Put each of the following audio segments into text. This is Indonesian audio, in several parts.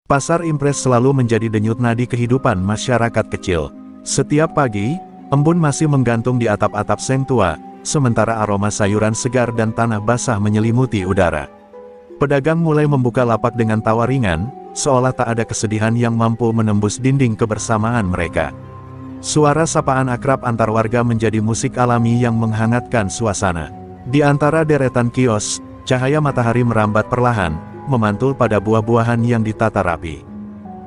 Pasar Impres selalu menjadi denyut nadi kehidupan masyarakat kecil. Setiap pagi, embun masih menggantung di atap-atap seng tua, sementara aroma sayuran segar dan tanah basah menyelimuti udara. Pedagang mulai membuka lapak dengan tawa ringan, seolah tak ada kesedihan yang mampu menembus dinding kebersamaan mereka. Suara sapaan akrab antar warga menjadi musik alami yang menghangatkan suasana. Di antara deretan kios, cahaya matahari merambat perlahan, memantul pada buah-buahan yang ditata rapi.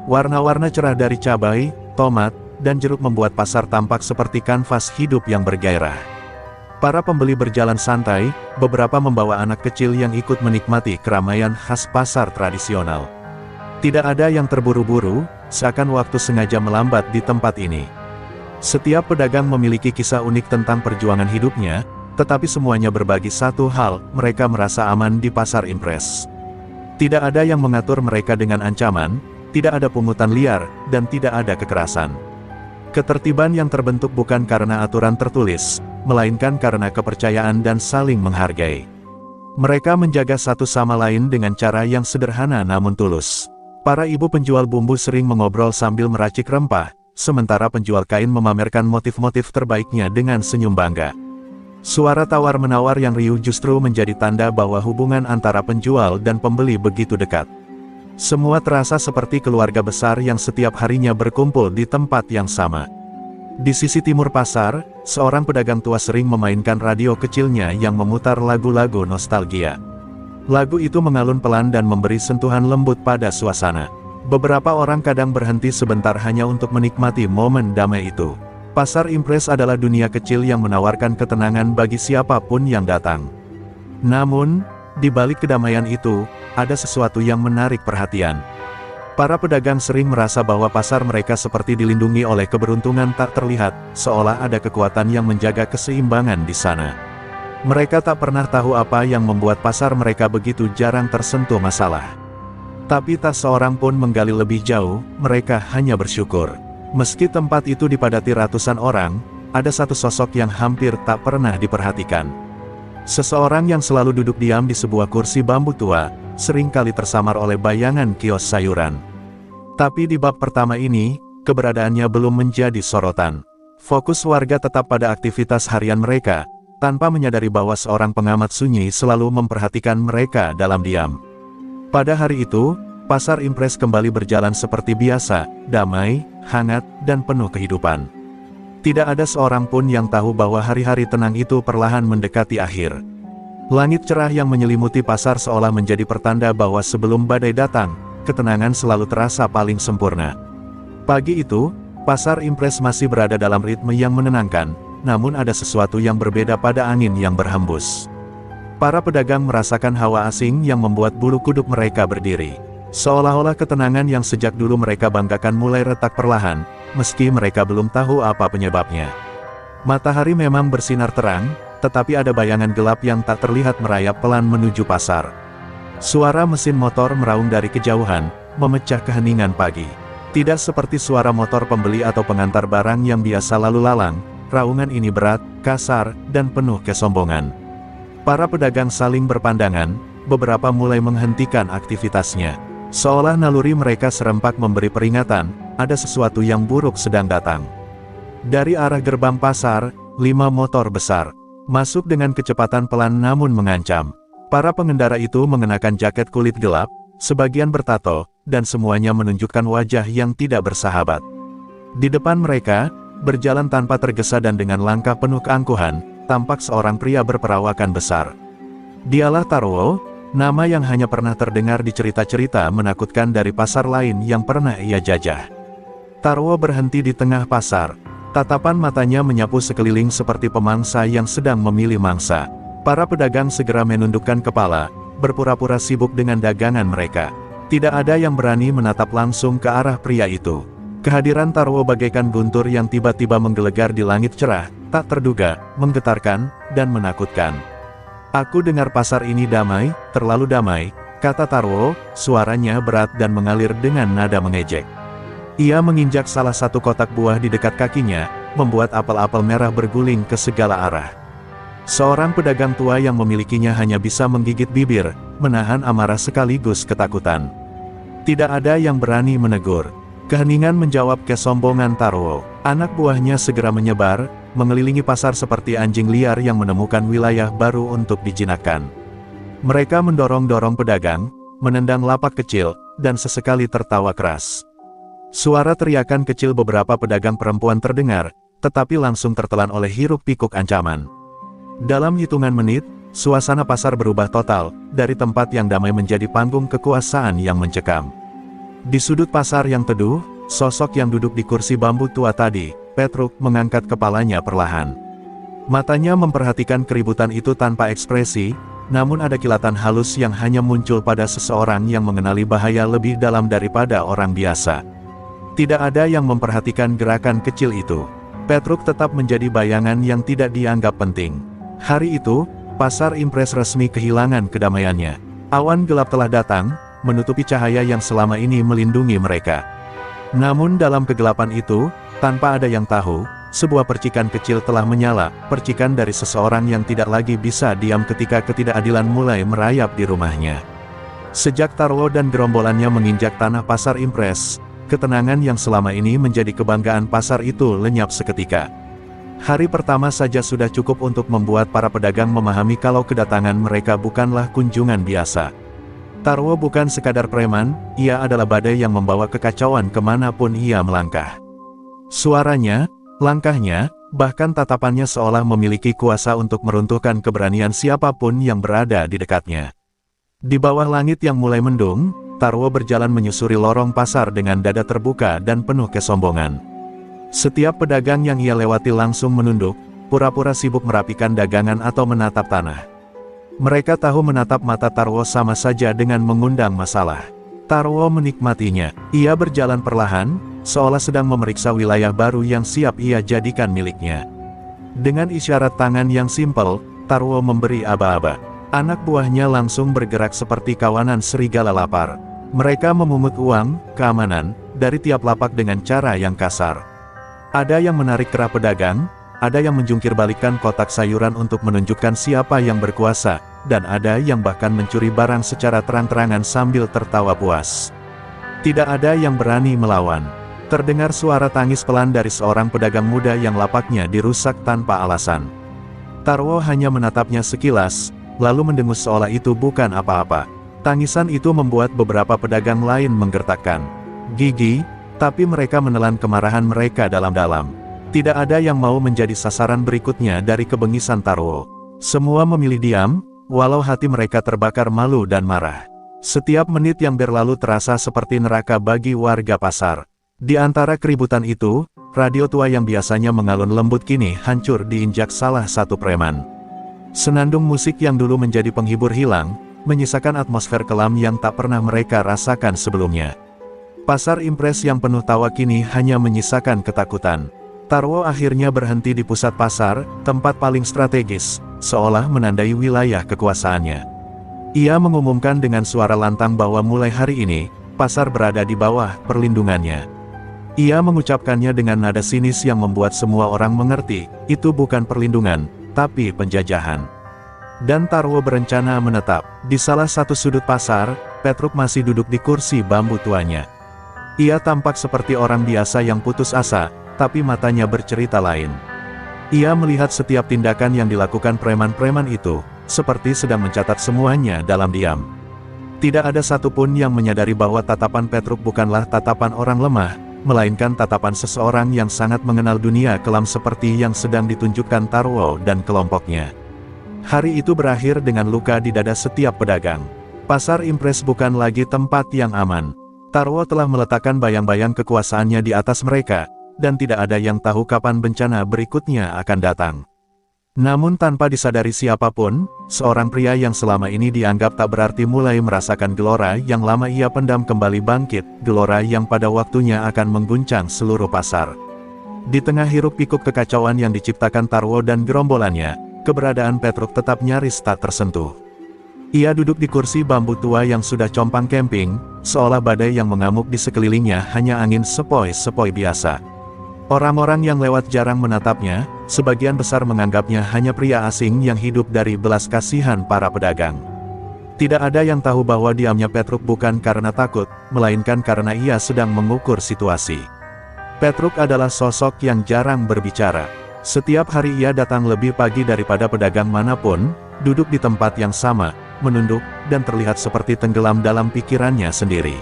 Warna-warna cerah dari cabai, tomat, dan jeruk membuat pasar tampak seperti kanvas hidup yang bergairah. Para pembeli berjalan santai, beberapa membawa anak kecil yang ikut menikmati keramaian khas pasar tradisional. Tidak ada yang terburu-buru, seakan waktu sengaja melambat di tempat ini. Setiap pedagang memiliki kisah unik tentang perjuangan hidupnya, tetapi semuanya berbagi satu hal, mereka merasa aman di Pasar Impres. Tidak ada yang mengatur mereka dengan ancaman, tidak ada pungutan liar, dan tidak ada kekerasan. Ketertiban yang terbentuk bukan karena aturan tertulis, melainkan karena kepercayaan dan saling menghargai. Mereka menjaga satu sama lain dengan cara yang sederhana namun tulus. Para ibu penjual bumbu sering mengobrol sambil meracik rempah, sementara penjual kain memamerkan motif-motif terbaiknya dengan senyum bangga. Suara tawar-menawar yang riuh justru menjadi tanda bahwa hubungan antara penjual dan pembeli begitu dekat. Semua terasa seperti keluarga besar yang setiap harinya berkumpul di tempat yang sama. Di sisi timur pasar, seorang pedagang tua sering memainkan radio kecilnya yang memutar lagu-lagu nostalgia. Lagu itu mengalun pelan dan memberi sentuhan lembut pada suasana. Beberapa orang kadang berhenti sebentar hanya untuk menikmati momen damai itu. Pasar Impres adalah dunia kecil yang menawarkan ketenangan bagi siapapun yang datang. Namun, di balik kedamaian itu, ada sesuatu yang menarik perhatian. Para pedagang sering merasa bahwa pasar mereka seperti dilindungi oleh keberuntungan tak terlihat, seolah ada kekuatan yang menjaga keseimbangan di sana. Mereka tak pernah tahu apa yang membuat pasar mereka begitu jarang tersentuh masalah. Tapi tak seorang pun menggali lebih jauh, mereka hanya bersyukur. Meski tempat itu dipadati ratusan orang, ada satu sosok yang hampir tak pernah diperhatikan. Seseorang yang selalu duduk diam di sebuah kursi bambu tua, seringkali tersamar oleh bayangan kios sayuran. Tapi di bab pertama ini, keberadaannya belum menjadi sorotan. Fokus warga tetap pada aktivitas harian mereka, tanpa menyadari bahwa seorang pengamat sunyi selalu memperhatikan mereka dalam diam. Pada hari itu, Pasar Impres kembali berjalan seperti biasa, damai, hangat, dan penuh kehidupan. Tidak ada seorang pun yang tahu bahwa hari-hari tenang itu perlahan mendekati akhir. Langit cerah yang menyelimuti pasar seolah menjadi pertanda bahwa sebelum badai datang, ketenangan selalu terasa paling sempurna. Pagi itu, Pasar Impres masih berada dalam ritme yang menenangkan, namun ada sesuatu yang berbeda pada angin yang berhembus. Para pedagang merasakan hawa asing yang membuat bulu kuduk mereka berdiri. Seolah-olah ketenangan yang sejak dulu mereka banggakan mulai retak perlahan, meski mereka belum tahu apa penyebabnya. Matahari memang bersinar terang, tetapi ada bayangan gelap yang tak terlihat merayap pelan menuju pasar. Suara mesin motor meraung dari kejauhan, memecah keheningan pagi. Tidak seperti suara motor pembeli atau pengantar barang yang biasa lalu lalang, raungan ini berat, kasar, dan penuh kesombongan. Para pedagang saling berpandangan, beberapa mulai menghentikan aktivitasnya. Seolah naluri mereka serempak memberi peringatan, ada sesuatu yang buruk sedang datang. Dari arah gerbang pasar, 5 motor besar masuk dengan kecepatan pelan namun mengancam. Para pengendara itu mengenakan jaket kulit gelap, sebagian bertato, dan semuanya menunjukkan wajah yang tidak bersahabat. Di depan mereka, berjalan tanpa tergesa dan dengan langkah penuh keangkuhan, tampak seorang pria berperawakan besar. Dialah Tarwo, nama yang hanya pernah terdengar di cerita-cerita menakutkan dari pasar lain yang pernah ia jajah. Tarwo berhenti di tengah pasar. Tatapan matanya menyapu sekeliling seperti pemangsa yang sedang memilih mangsa. Para pedagang segera menundukkan kepala, berpura-pura sibuk dengan dagangan mereka. Tidak ada yang berani menatap langsung ke arah pria itu. Kehadiran Tarwo bagaikan guntur yang tiba-tiba menggelegar di langit cerah, tak terduga, menggetarkan, dan menakutkan. "Aku dengar pasar ini damai, terlalu damai," kata Tarwo, suaranya berat dan mengalir dengan nada mengejek. Ia menginjak salah satu kotak buah di dekat kakinya, membuat apel-apel merah berguling ke segala arah. Seorang pedagang tua yang memilikinya hanya bisa menggigit bibir, menahan amarah sekaligus ketakutan. Tidak ada yang berani menegur. Keheningan menjawab kesombongan Tarwo. Anak buahnya segera menyebar, mengelilingi pasar seperti anjing liar yang menemukan wilayah baru untuk dijinakkan. Mereka mendorong-dorong pedagang, menendang lapak kecil, dan sesekali tertawa keras. Suara teriakan kecil beberapa pedagang perempuan terdengar, tetapi langsung tertelan oleh hiruk-pikuk ancaman. Dalam hitungan menit, suasana pasar berubah total, dari tempat yang damai menjadi panggung kekuasaan yang mencekam. Di sudut pasar yang teduh, sosok yang duduk di kursi bambu tua tadi, Petruk, mengangkat kepalanya perlahan. Matanya memperhatikan keributan itu tanpa ekspresi, namun ada kilatan halus yang hanya muncul pada seseorang yang mengenali bahaya lebih dalam daripada orang biasa. Tidak ada yang memperhatikan gerakan kecil itu. Petruk tetap menjadi bayangan yang tidak dianggap penting. Hari itu, pasar Impres resmi kehilangan kedamaiannya. Awan gelap telah datang, menutupi cahaya yang selama ini melindungi mereka. Namun dalam kegelapan itu, tanpa ada yang tahu, sebuah percikan kecil telah menyala, percikan dari seseorang yang tidak lagi bisa diam ketika ketidakadilan mulai merayap di rumahnya. Sejak Tarwo dan gerombolannya menginjak tanah pasar Impres, ketenangan yang selama ini menjadi kebanggaan pasar itu lenyap seketika. Hari pertama saja sudah cukup untuk membuat para pedagang memahami kalau kedatangan mereka bukanlah kunjungan biasa. Tarwo bukan sekadar preman, ia adalah badai yang membawa kekacauan kemanapun ia melangkah. Suaranya, langkahnya, bahkan tatapannya seolah memiliki kuasa untuk meruntuhkan keberanian siapapun yang berada di dekatnya. Di bawah langit yang mulai mendung, Tarwo berjalan menyusuri lorong pasar dengan dada terbuka dan penuh kesombongan. Setiap pedagang yang ia lewati langsung menunduk, pura-pura sibuk merapikan dagangan atau menatap tanah. Mereka tahu menatap mata Tarwo sama saja dengan mengundang masalah. Tarwo menikmatinya. Ia berjalan perlahan, seolah sedang memeriksa wilayah baru yang siap ia jadikan miliknya. Dengan isyarat tangan yang simpel, Tarwo memberi aba-aba. Anak buahnya langsung bergerak seperti kawanan serigala lapar. Mereka memungut uang, keamanan, dari tiap lapak dengan cara yang kasar. Ada yang menarik kerah pedagang, ada yang menjungkir-balikan kotak sayuran untuk menunjukkan siapa yang berkuasa, dan ada yang bahkan mencuri barang secara terang-terangan sambil tertawa puas. Tidak ada yang berani melawan. Terdengar suara tangis pelan dari seorang pedagang muda yang lapaknya dirusak tanpa alasan. Tarwo hanya menatapnya sekilas, lalu mendengus seolah itu bukan apa-apa. Tangisan itu membuat beberapa pedagang lain menggertakkan gigi, tapi mereka menelan kemarahan mereka dalam-dalam. Tidak ada yang mau menjadi sasaran berikutnya dari kebengisan Tarwo. Semua memilih diam, walau hati mereka terbakar malu dan marah. Setiap menit yang berlalu terasa seperti neraka bagi warga pasar. Di antara keributan itu, radio tua yang biasanya mengalun lembut kini hancur diinjak salah satu preman. Senandung musik yang dulu menjadi penghibur hilang, menyisakan atmosfer kelam yang tak pernah mereka rasakan sebelumnya. Pasar Impres yang penuh tawa kini hanya menyisakan ketakutan. Tarwo akhirnya berhenti di pusat pasar, tempat paling strategis, seolah menandai wilayah kekuasaannya. Ia mengumumkan dengan suara lantang bahwa mulai hari ini, pasar berada di bawah perlindungannya. Ia mengucapkannya dengan nada sinis yang membuat semua orang mengerti, itu bukan perlindungan, tapi penjajahan. Dan Tarwo berencana menetap. Di salah satu sudut pasar, Petruk masih duduk di kursi bambu tuanya. Ia tampak seperti orang biasa yang putus asa, tapi matanya bercerita lain. Ia melihat setiap tindakan yang dilakukan preman-preman itu, seperti sedang mencatat semuanya dalam diam. Tidak ada satupun yang menyadari bahwa tatapan Petruk bukanlah tatapan orang lemah, melainkan tatapan seseorang yang sangat mengenal dunia kelam seperti yang sedang ditunjukkan Tarwo dan kelompoknya. Hari itu berakhir dengan luka di dada setiap pedagang. Pasar Impres bukan lagi tempat yang aman. Tarwo telah meletakkan bayang-bayang kekuasaannya di atas mereka, dan tidak ada yang tahu kapan bencana berikutnya akan datang. Namun tanpa disadari siapapun, seorang pria yang selama ini dianggap tak berarti mulai merasakan gelora yang lama ia pendam kembali bangkit, gelora yang pada waktunya akan mengguncang seluruh pasar. Di tengah hiruk-pikuk kekacauan yang diciptakan Tarwo dan gerombolannya, keberadaan Petruk tetap nyaris tak tersentuh. Ia duduk di kursi bambu tua yang sudah compang camping, seolah badai yang mengamuk di sekelilingnya hanya angin sepoi-sepoi biasa. Orang-orang yang lewat jarang menatapnya, sebagian besar menganggapnya hanya pria asing yang hidup dari belas kasihan para pedagang. Tidak ada yang tahu bahwa diamnya Petruk bukan karena takut, melainkan karena ia sedang mengukur situasi. Petruk adalah sosok yang jarang berbicara. Setiap hari ia datang lebih pagi daripada pedagang manapun, duduk di tempat yang sama, menunduk, dan terlihat seperti tenggelam dalam pikirannya sendiri.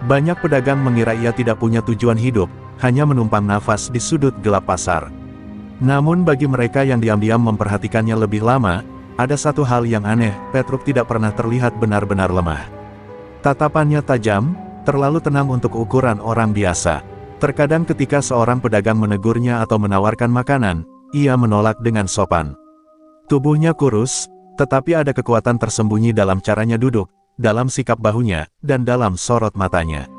Banyak pedagang mengira ia tidak punya tujuan hidup, hanya menumpang nafas di sudut gelap pasar. Namun bagi mereka yang diam-diam memperhatikannya lebih lama, ada satu hal yang aneh, Petruk tidak pernah terlihat benar-benar lemah. Tatapannya tajam, terlalu tenang untuk ukuran orang biasa. Terkadang ketika seorang pedagang menegurnya atau menawarkan makanan, ia menolak dengan sopan. Tubuhnya kurus, tetapi ada kekuatan tersembunyi dalam caranya duduk, dalam sikap bahunya, dan dalam sorot matanya.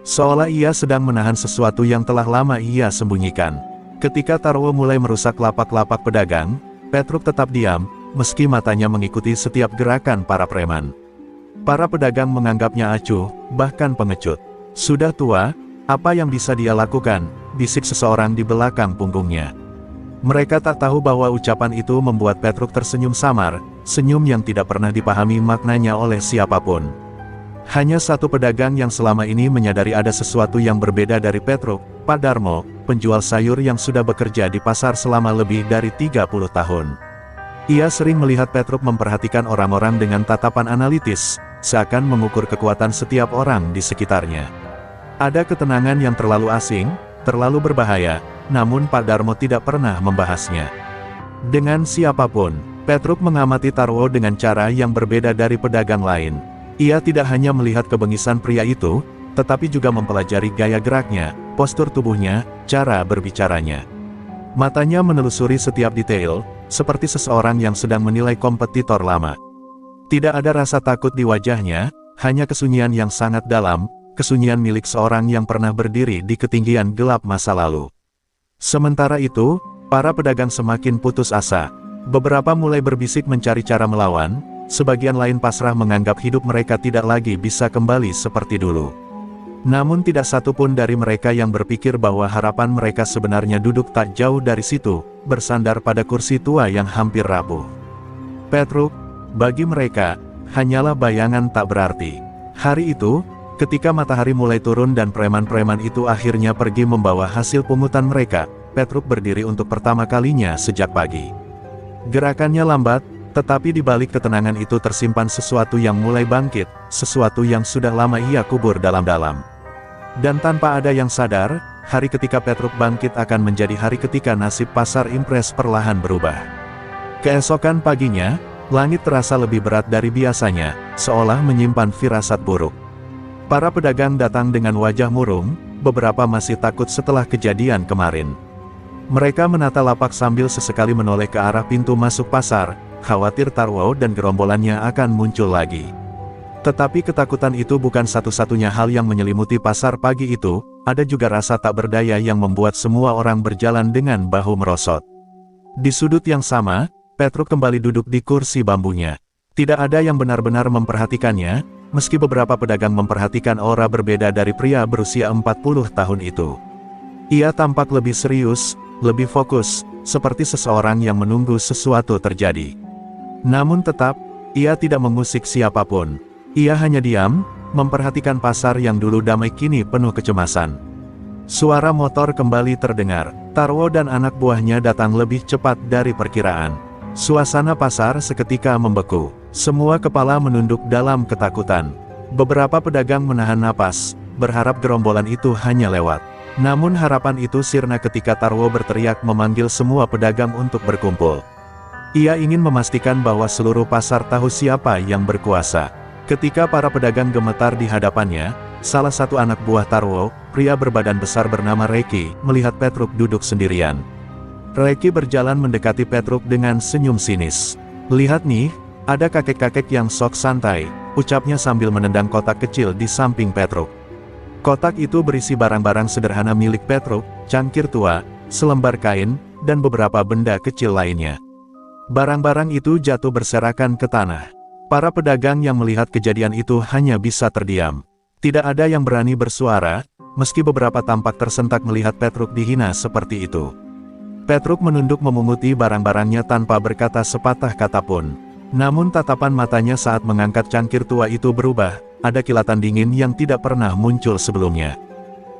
Seolah ia sedang menahan sesuatu yang telah lama ia sembunyikan. Ketika Tarwo mulai merusak lapak-lapak pedagang, Petruk tetap diam, meski matanya mengikuti setiap gerakan para preman. Para pedagang menganggapnya acuh, bahkan pengecut. Sudah tua, apa yang bisa dia lakukan? Bisik seseorang di belakang punggungnya. Mereka tak tahu bahwa ucapan itu membuat Petruk tersenyum samar, senyum yang tidak pernah dipahami maknanya oleh siapapun. Hanya satu pedagang yang selama ini menyadari ada sesuatu yang berbeda dari Petruk, Pak Darmo, penjual sayur yang sudah bekerja di pasar selama lebih dari 30 tahun. Ia sering melihat Petruk memperhatikan orang-orang dengan tatapan analitis, seakan mengukur kekuatan setiap orang di sekitarnya. Ada ketenangan yang terlalu asing, terlalu berbahaya, namun Pak Darmo tidak pernah membahasnya. Dengan siapapun, Petruk mengamati Tarwo dengan cara yang berbeda dari pedagang lain. Ia tidak hanya melihat kebengisan pria itu, tetapi juga mempelajari gaya geraknya, postur tubuhnya, cara berbicaranya. Matanya menelusuri setiap detail, seperti seseorang yang sedang menilai kompetitor lama. Tidak ada rasa takut di wajahnya, hanya kesunyian yang sangat dalam, kesunyian milik seorang yang pernah berdiri di ketinggian gelap masa lalu. Sementara itu, para pedagang semakin putus asa. Beberapa mulai berbisik mencari cara melawan, sebagian lain pasrah menganggap hidup mereka tidak lagi bisa kembali seperti dulu. Namun tidak satu pun dari mereka yang berpikir bahwa harapan mereka sebenarnya duduk tak jauh dari situ, bersandar pada kursi tua yang hampir rapuh. Petruk, bagi mereka, hanyalah bayangan tak berarti. Hari itu, ketika matahari mulai turun dan preman-preman itu akhirnya pergi membawa hasil pungutan mereka, Petruk berdiri untuk pertama kalinya sejak pagi. Gerakannya lambat, tetapi di balik ketenangan itu tersimpan sesuatu yang mulai bangkit, sesuatu yang sudah lama ia kubur dalam-dalam. Dan tanpa ada yang sadar, hari ketika Petruk bangkit akan menjadi hari ketika nasib pasar impres perlahan berubah. Keesokan paginya, langit terasa lebih berat dari biasanya, seolah menyimpan firasat buruk. Para pedagang datang dengan wajah murung, beberapa masih takut setelah kejadian kemarin. Mereka menata lapak sambil sesekali menoleh ke arah pintu masuk pasar, khawatir Tarwo dan gerombolannya akan muncul lagi. Tetapi ketakutan itu bukan satu-satunya hal yang menyelimuti pasar pagi itu, ada juga rasa tak berdaya yang membuat semua orang berjalan dengan bahu merosot. Di sudut yang sama, Petruk kembali duduk di kursi bambunya. Tidak ada yang benar-benar memperhatikannya, meski beberapa pedagang memperhatikan aura berbeda dari pria berusia 40 tahun itu. Ia tampak lebih serius, lebih fokus, seperti seseorang yang menunggu sesuatu terjadi. Namun tetap, ia tidak mengusik siapapun. Ia hanya diam, memperhatikan pasar yang dulu damai kini penuh kecemasan. Suara motor kembali terdengar. Tarwo dan anak buahnya datang lebih cepat dari perkiraan. Suasana pasar seketika membeku. Semua kepala menunduk dalam ketakutan. Beberapa pedagang menahan napas, berharap gerombolan itu hanya lewat. Namun harapan itu sirna ketika Tarwo berteriak memanggil semua pedagang untuk berkumpul. Ia ingin memastikan bahwa seluruh pasar tahu siapa yang berkuasa. Ketika para pedagang gemetar di hadapannya, salah satu anak buah Tarwo, pria berbadan besar bernama Reki, melihat Petruk duduk sendirian. Reki berjalan mendekati Petruk dengan senyum sinis. "Lihat nih, ada kakek-kakek yang sok santai," ucapnya sambil menendang kotak kecil di samping Petruk. Kotak itu berisi barang-barang sederhana milik Petruk, cangkir tua, selembar kain, dan beberapa benda kecil lainnya. Barang-barang itu jatuh berserakan ke tanah. Para pedagang yang melihat kejadian itu hanya bisa terdiam. Tidak ada yang berani bersuara, meski beberapa tampak tersentak melihat Petruk dihina seperti itu. Petruk menunduk memunguti barang-barangnya tanpa berkata sepatah kata pun. Namun tatapan matanya saat mengangkat cangkir tua itu berubah, ada kilatan dingin yang tidak pernah muncul sebelumnya.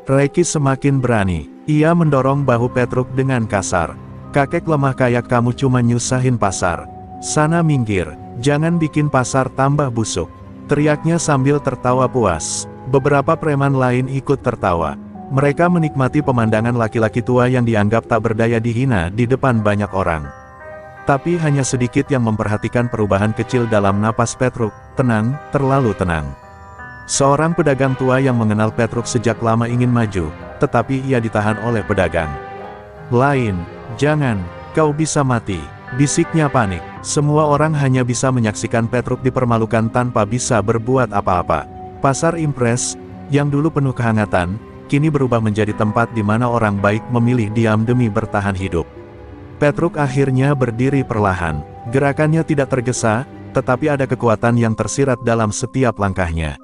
Reiki semakin berani, ia mendorong bahu Petruk dengan kasar. "Kakek lemah kayak kamu cuma nyusahin pasar. Sana minggir, jangan bikin pasar tambah busuk," teriaknya sambil tertawa puas. Beberapa preman lain ikut tertawa. Mereka menikmati pemandangan laki-laki tua yang dianggap tak berdaya dihina di depan banyak orang. Tapi hanya sedikit yang memperhatikan perubahan kecil dalam napas Petruk. Tenang, terlalu tenang. Seorang pedagang tua yang mengenal Petruk sejak lama ingin maju, tetapi ia ditahan oleh pedagang lain. "Jangan, kau bisa mati," bisiknya panik. Semua orang hanya bisa menyaksikan Petruk dipermalukan tanpa bisa berbuat apa-apa. Pasar Impres, yang dulu penuh kehangatan, kini berubah menjadi tempat di mana orang baik memilih diam demi bertahan hidup. Petruk akhirnya berdiri perlahan. Gerakannya tidak tergesa, tetapi ada kekuatan yang tersirat dalam setiap langkahnya.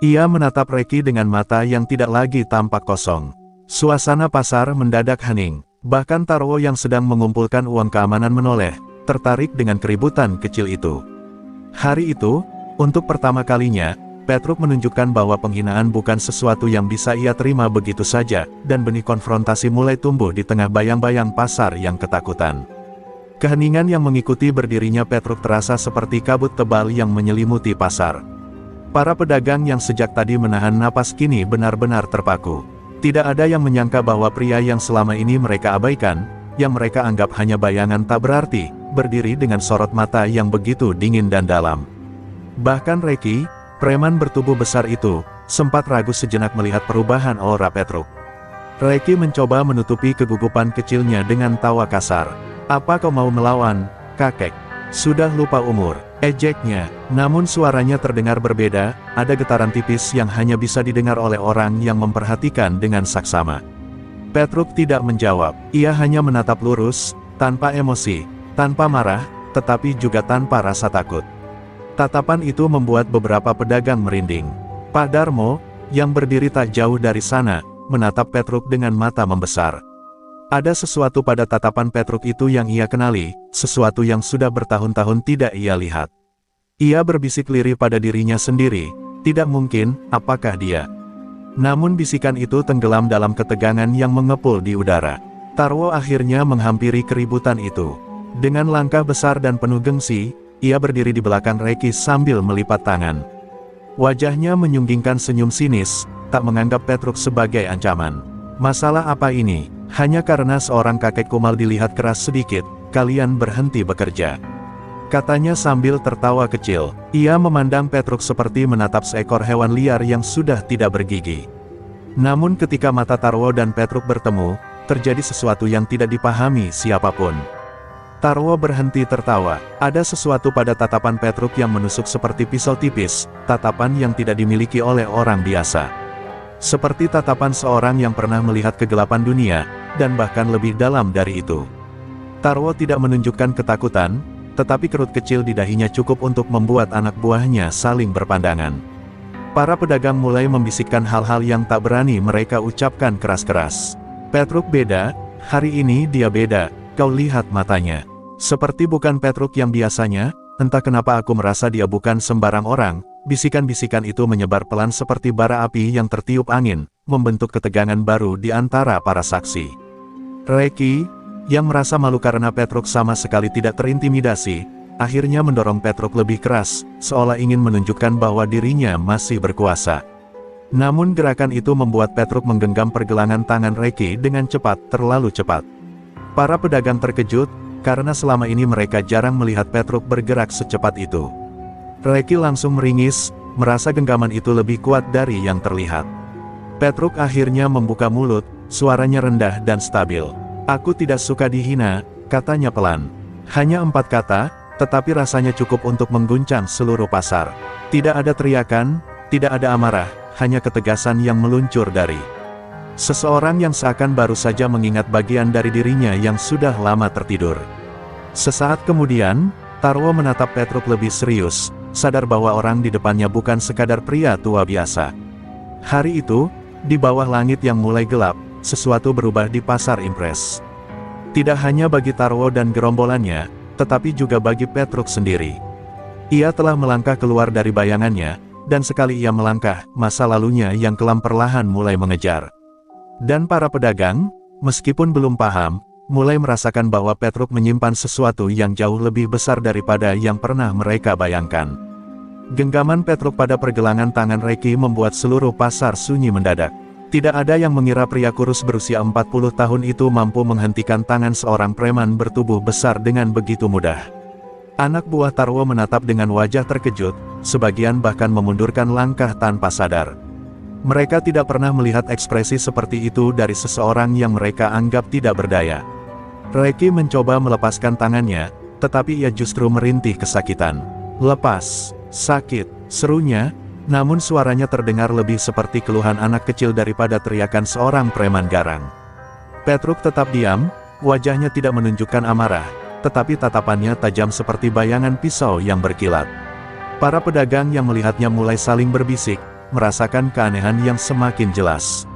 Ia menatap Reiki dengan mata yang tidak lagi tampak kosong. Suasana pasar mendadak hening. Bahkan Tarwo yang sedang mengumpulkan uang keamanan menoleh, tertarik dengan keributan kecil itu. Hari itu, untuk pertama kalinya, Petruk menunjukkan bahwa penghinaan bukan sesuatu yang bisa ia terima begitu saja, dan benih konfrontasi mulai tumbuh di tengah bayang-bayang pasar yang ketakutan. Keheningan yang mengikuti berdirinya Petruk terasa seperti kabut tebal yang menyelimuti pasar. Para pedagang yang sejak tadi menahan napas kini benar-benar terpaku. Tidak ada yang menyangka bahwa pria yang selama ini mereka abaikan, yang mereka anggap hanya bayangan tak berarti, berdiri dengan sorot mata yang begitu dingin dan dalam. Bahkan Reiki, preman bertubuh besar itu, sempat ragu sejenak melihat perubahan aura Petruk. Reiki mencoba menutupi kegugupan kecilnya dengan tawa kasar. "Apa kau mau melawan, kakek? Sudah lupa umur," ejeknya. Namun suaranya terdengar berbeda, ada getaran tipis yang hanya bisa didengar oleh orang yang memperhatikan dengan saksama. Petruk tidak menjawab, ia hanya menatap lurus, tanpa emosi, tanpa marah, tetapi juga tanpa rasa takut. Tatapan itu membuat beberapa pedagang merinding. Pak Darmo, yang berdiri tak jauh dari sana, menatap Petruk dengan mata membesar. Ada sesuatu pada tatapan Petruk itu yang ia kenali, sesuatu yang sudah bertahun-tahun tidak ia lihat. Ia berbisik lirih pada dirinya sendiri, tidak mungkin, apakah dia? Namun bisikan itu tenggelam dalam ketegangan yang mengepul di udara. Tarwo akhirnya menghampiri keributan itu. Dengan langkah besar dan penuh gengsi, ia berdiri di belakang Reiki sambil melipat tangan. Wajahnya menyunggingkan senyum sinis, tak menganggap Petruk sebagai ancaman. "Masalah apa ini? Hanya karena seorang kakek kumal dilihat keras sedikit, kalian berhenti bekerja," katanya sambil tertawa kecil. Ia memandang Petruk seperti menatap seekor hewan liar yang sudah tidak bergigi. Namun ketika mata Tarwo dan Petruk bertemu, terjadi sesuatu yang tidak dipahami siapapun. Tarwo berhenti tertawa. Ada sesuatu pada tatapan Petruk yang menusuk seperti pisau tipis, tatapan yang tidak dimiliki oleh orang biasa. Seperti tatapan seorang yang pernah melihat kegelapan dunia, dan bahkan lebih dalam dari itu. Tarwo tidak menunjukkan ketakutan, tetapi kerut kecil di dahinya cukup untuk membuat anak buahnya saling berpandangan. Para pedagang mulai membisikkan hal-hal yang tak berani mereka ucapkan keras-keras. "Petruk beda, hari ini dia beda. Kau lihat matanya. Seperti bukan Petruk yang biasanya, entah kenapa aku merasa dia bukan sembarang orang." Bisikan-bisikan itu menyebar pelan seperti bara api yang tertiup angin, membentuk ketegangan baru di antara para saksi. Reiki, yang merasa malu karena Petruk sama sekali tidak terintimidasi, akhirnya mendorong Petruk lebih keras, seolah ingin menunjukkan bahwa dirinya masih berkuasa. Namun gerakan itu membuat Petruk menggenggam pergelangan tangan Reiki dengan cepat, terlalu cepat. Para pedagang terkejut, karena selama ini mereka jarang melihat Petruk bergerak secepat itu. Reiki langsung meringis, merasa genggaman itu lebih kuat dari yang terlihat. Petruk akhirnya membuka mulut, suaranya rendah dan stabil. "Aku tidak suka dihina," katanya pelan. Hanya 4 kata, tetapi rasanya cukup untuk mengguncang seluruh pasar. Tidak ada teriakan, tidak ada amarah, hanya ketegasan yang meluncur dari seseorang yang seakan baru saja mengingat bagian dari dirinya yang sudah lama tertidur. Sesaat kemudian, Tarwo menatap Petruk lebih serius, sadar bahwa orang di depannya bukan sekadar pria tua biasa. Hari itu, di bawah langit yang mulai gelap, sesuatu berubah di pasar Impres. Tidak hanya bagi Tarwo dan gerombolannya, tetapi juga bagi Petruk sendiri. Ia telah melangkah keluar dari bayangannya, dan sekali ia melangkah, masa lalunya yang kelam perlahan mulai mengejar. Dan para pedagang, meskipun belum paham, mulai merasakan bahwa Petruk menyimpan sesuatu yang jauh lebih besar daripada yang pernah mereka bayangkan. Genggaman Petruk pada pergelangan tangan Reiki membuat seluruh pasar sunyi mendadak. Tidak ada yang mengira pria kurus berusia 40 tahun itu mampu menghentikan tangan seorang preman bertubuh besar dengan begitu mudah. Anak buah Tarwo menatap dengan wajah terkejut, sebagian bahkan memundurkan langkah tanpa sadar. Mereka tidak pernah melihat ekspresi seperti itu dari seseorang yang mereka anggap tidak berdaya. Reiki mencoba melepaskan tangannya, tetapi ia justru merintih kesakitan. "Lepas, sakit," serunya, namun suaranya terdengar lebih seperti keluhan anak kecil daripada teriakan seorang preman garang. Petruk tetap diam, wajahnya tidak menunjukkan amarah, tetapi tatapannya tajam seperti bayangan pisau yang berkilat. Para pedagang yang melihatnya mulai saling berbisik, merasakan keanehan yang semakin jelas.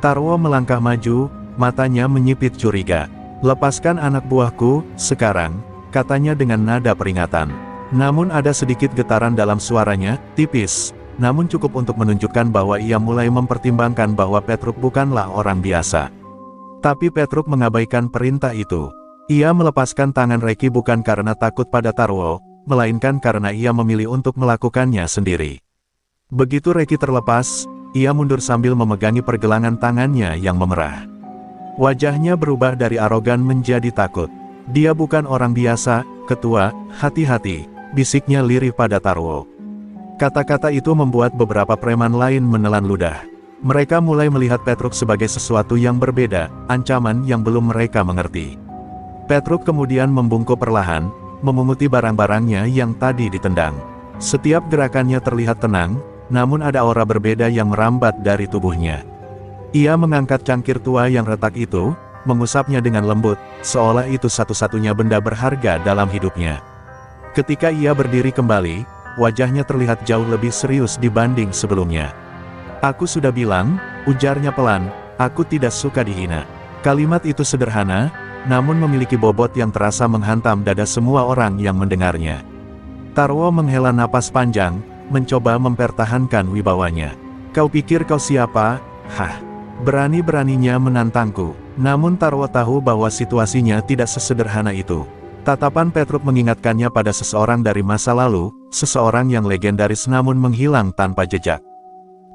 Tarwo melangkah maju, matanya menyipit curiga. "Lepaskan anak buahku, sekarang," katanya dengan nada peringatan. Namun ada sedikit getaran dalam suaranya, tipis, namun cukup untuk menunjukkan bahwa ia mulai mempertimbangkan bahwa Petruk bukanlah orang biasa. Tapi Petruk mengabaikan perintah itu. Ia melepaskan tangan Reiki bukan karena takut pada Tarwo, melainkan karena ia memilih untuk melakukannya sendiri. Begitu Reiki terlepas, ia mundur sambil memegangi pergelangan tangannya yang memerah. Wajahnya berubah dari arogan menjadi takut. "Dia bukan orang biasa, Ketua, hati-hati," bisiknya lirih pada Tarwo. Kata-kata itu membuat beberapa preman lain menelan ludah. Mereka mulai melihat Petruk sebagai sesuatu yang berbeda, ancaman yang belum mereka mengerti. Petruk kemudian membungkuk perlahan, memunguti barang-barangnya yang tadi ditendang. Setiap gerakannya terlihat tenang, namun ada aura berbeda yang merambat dari tubuhnya. Ia mengangkat cangkir tua yang retak itu, mengusapnya dengan lembut, seolah itu satu-satunya benda berharga dalam hidupnya. Ketika ia berdiri kembali, wajahnya terlihat jauh lebih serius dibanding sebelumnya. "Aku sudah bilang," ujarnya pelan, "aku tidak suka dihina." Kalimat itu sederhana, namun memiliki bobot yang terasa menghantam dada semua orang yang mendengarnya. Tarwo menghela napas panjang, mencoba mempertahankan wibawanya. "Kau pikir kau siapa? Hah? Berani-beraninya menantangku." Namun Tarwo tahu bahwa situasinya tidak sesederhana itu. Tatapan Petruk mengingatkannya pada seseorang dari masa lalu, seseorang yang legendaris namun menghilang tanpa jejak.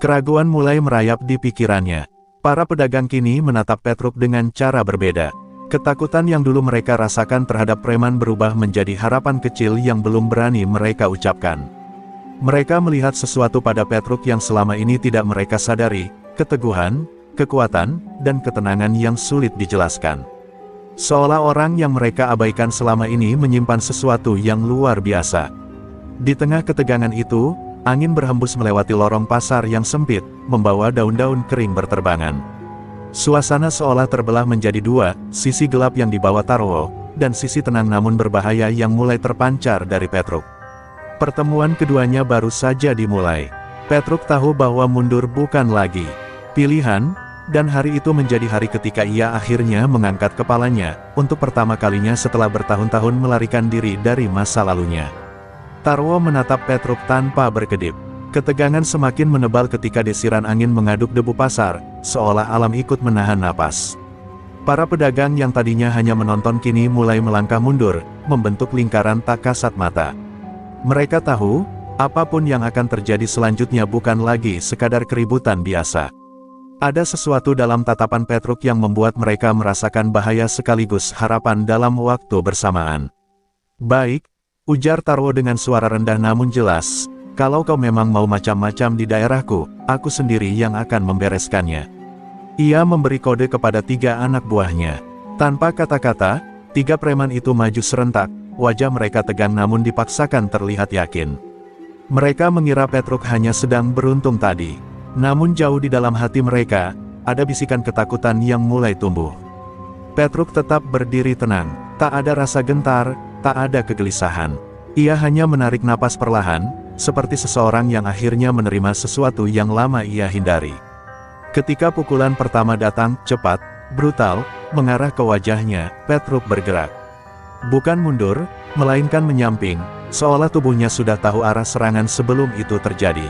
Keraguan mulai merayap di pikirannya. Para pedagang kini menatap Petruk dengan cara berbeda. Ketakutan yang dulu mereka rasakan terhadap preman berubah menjadi harapan kecil yang belum berani mereka ucapkan. Mereka melihat sesuatu pada Petruk yang selama ini tidak mereka sadari, keteguhan, kekuatan, dan ketenangan yang sulit dijelaskan. Seolah orang yang mereka abaikan selama ini menyimpan sesuatu yang luar biasa. Di tengah ketegangan itu, angin berhembus melewati lorong pasar yang sempit, membawa daun-daun kering berterbangan. Suasana seolah terbelah menjadi dua, sisi gelap yang dibawa Tarwo, dan sisi tenang namun berbahaya yang mulai terpancar dari Petruk. Pertemuan keduanya baru saja dimulai. Petruk tahu bahwa mundur bukan lagi pilihan, dan hari itu menjadi hari ketika ia akhirnya mengangkat kepalanya, untuk pertama kalinya setelah bertahun-tahun melarikan diri dari masa lalunya. Tarwo menatap Petruk tanpa berkedip. Ketegangan semakin menebal ketika desiran angin mengaduk debu pasar, seolah alam ikut menahan napas. Para pedagang yang tadinya hanya menonton kini mulai melangkah mundur, membentuk lingkaran tak kasat mata. Mereka tahu, apapun yang akan terjadi selanjutnya bukan lagi sekadar keributan biasa. Ada sesuatu dalam tatapan Petruk yang membuat mereka merasakan bahaya sekaligus harapan dalam waktu bersamaan. "Baik," ujar Tarwo dengan suara rendah namun jelas, "kalau kau memang mau macam-macam di daerahku, aku sendiri yang akan membereskannya." Ia memberi kode kepada 3 anak buahnya. Tanpa kata-kata, 3 preman itu maju serentak, wajah mereka tegang namun dipaksakan terlihat yakin. Mereka mengira Petruk hanya sedang beruntung tadi. Namun jauh di dalam hati mereka, ada bisikan ketakutan yang mulai tumbuh. Petruk tetap berdiri tenang, tak ada rasa gentar, tak ada kegelisahan. Ia hanya menarik napas perlahan, seperti seseorang yang akhirnya menerima sesuatu yang lama ia hindari. Ketika pukulan pertama datang, cepat, brutal, mengarah ke wajahnya, Petruk bergerak. Bukan mundur, melainkan menyamping, seolah tubuhnya sudah tahu arah serangan sebelum itu terjadi.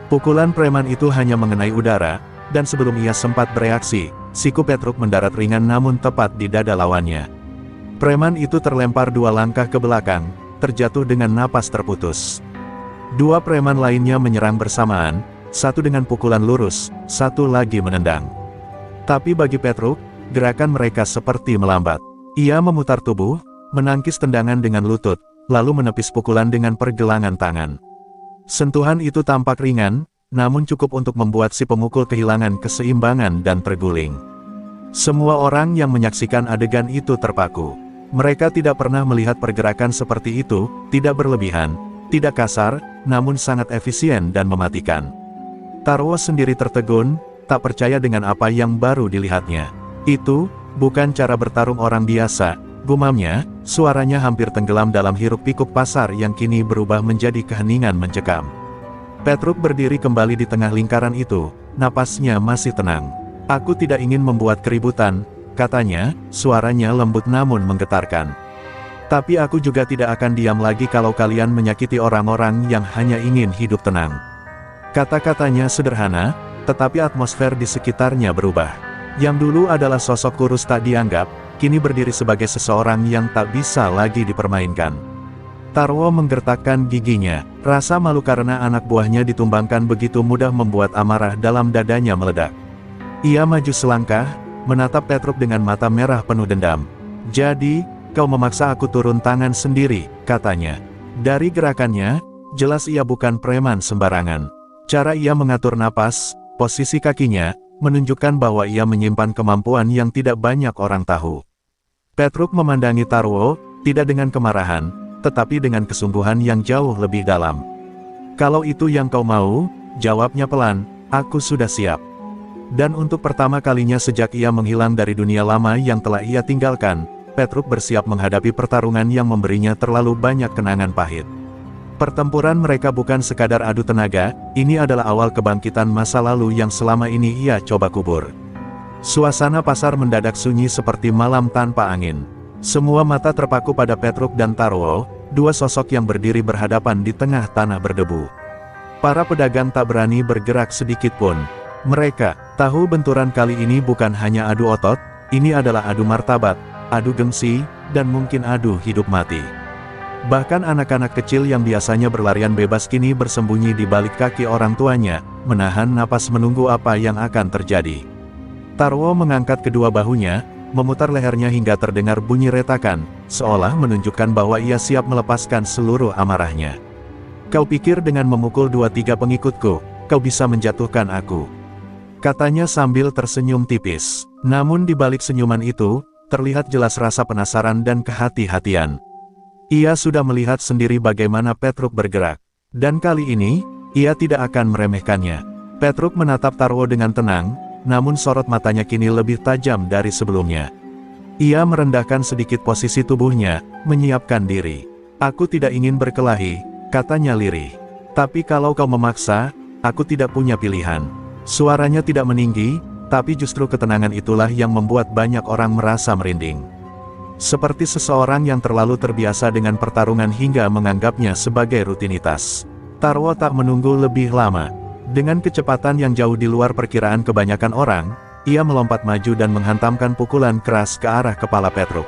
Pukulan preman itu hanya mengenai udara, dan sebelum ia sempat bereaksi, siku Petruk mendarat ringan namun tepat di dada lawannya. Preman itu terlempar 2 langkah ke belakang, terjatuh dengan napas terputus. 2 preman lainnya menyerang bersamaan, satu dengan pukulan lurus, satu lagi menendang. Tapi bagi Petruk, gerakan mereka seperti melambat. Ia memutar tubuh, menangkis tendangan dengan lutut, lalu menepis pukulan dengan pergelangan tangan. Sentuhan itu tampak ringan, namun cukup untuk membuat si pemukul kehilangan keseimbangan dan terguling. Semua orang yang menyaksikan adegan itu terpaku. Mereka tidak pernah melihat pergerakan seperti itu, tidak berlebihan, tidak kasar, namun sangat efisien dan mematikan. Taro sendiri tertegun, tak percaya dengan apa yang baru dilihatnya. Itu bukan cara bertarung orang biasa, gumamnya, suaranya hampir tenggelam dalam hiruk-pikuk pasar yang kini berubah menjadi keheningan mencekam. Petruk berdiri kembali di tengah lingkaran itu, napasnya masih tenang. "Aku tidak ingin membuat keributan," katanya, suaranya lembut namun menggetarkan. "Tapi aku juga tidak akan diam lagi kalau kalian menyakiti orang-orang yang hanya ingin hidup tenang." Kata-katanya sederhana, tetapi atmosfer di sekitarnya berubah. Yang dulu adalah sosok kurus tak dianggap, kini berdiri sebagai seseorang yang tak bisa lagi dipermainkan. Taro menggertakkan giginya, rasa malu karena anak buahnya ditumbangkan begitu mudah membuat amarah dalam dadanya meledak. Ia maju selangkah, menatap Petruk dengan mata merah penuh dendam. "Jadi, kau memaksa aku turun tangan sendiri," katanya. Dari gerakannya, jelas ia bukan preman sembarangan. Cara ia mengatur napas, posisi kakinya, menunjukkan bahwa ia menyimpan kemampuan yang tidak banyak orang tahu. Petruk memandangi Taro, tidak dengan kemarahan, tetapi dengan kesungguhan yang jauh lebih dalam. "Kalau itu yang kau mau," jawabnya pelan, "aku sudah siap." Dan untuk pertama kalinya sejak ia menghilang dari dunia lama yang telah ia tinggalkan, Petruk bersiap menghadapi pertarungan yang memberinya terlalu banyak kenangan pahit. Pertempuran mereka bukan sekadar adu tenaga, ini adalah awal kebangkitan masa lalu yang selama ini ia coba kubur. Suasana pasar mendadak sunyi seperti malam tanpa angin. Semua mata terpaku pada Petruk dan Taro, 2 sosok yang berdiri berhadapan di tengah tanah berdebu. Para pedagang tak berani bergerak sedikit pun. Mereka tahu benturan kali ini bukan hanya adu otot, ini adalah adu martabat, adu gengsi, dan mungkin adu hidup mati. Bahkan anak-anak kecil yang biasanya berlarian bebas kini bersembunyi di balik kaki orang tuanya, menahan napas menunggu apa yang akan terjadi. Taro mengangkat kedua bahunya, memutar lehernya hingga terdengar bunyi retakan, seolah menunjukkan bahwa ia siap melepaskan seluruh amarahnya. "Kau pikir dengan memukul 2-3 pengikutku, kau bisa menjatuhkan aku?" katanya sambil tersenyum tipis. Namun di balik senyuman itu, terlihat jelas rasa penasaran dan kehati-hatian. Ia sudah melihat sendiri bagaimana Petruk bergerak. Dan kali ini, ia tidak akan meremehkannya. Petruk menatap Taro dengan tenang, namun sorot matanya kini lebih tajam dari sebelumnya. Ia merendahkan sedikit posisi tubuhnya, menyiapkan diri. "Aku tidak ingin berkelahi," katanya lirih. "Tapi kalau kau memaksa, aku tidak punya pilihan." Suaranya tidak meninggi, tapi justru ketenangan itulah yang membuat banyak orang merasa merinding. Seperti seseorang yang terlalu terbiasa dengan pertarungan hingga menganggapnya sebagai rutinitas. Taro tak menunggu lebih lama. Dengan kecepatan yang jauh di luar perkiraan kebanyakan orang, ia melompat maju dan menghantamkan pukulan keras ke arah kepala Petruk.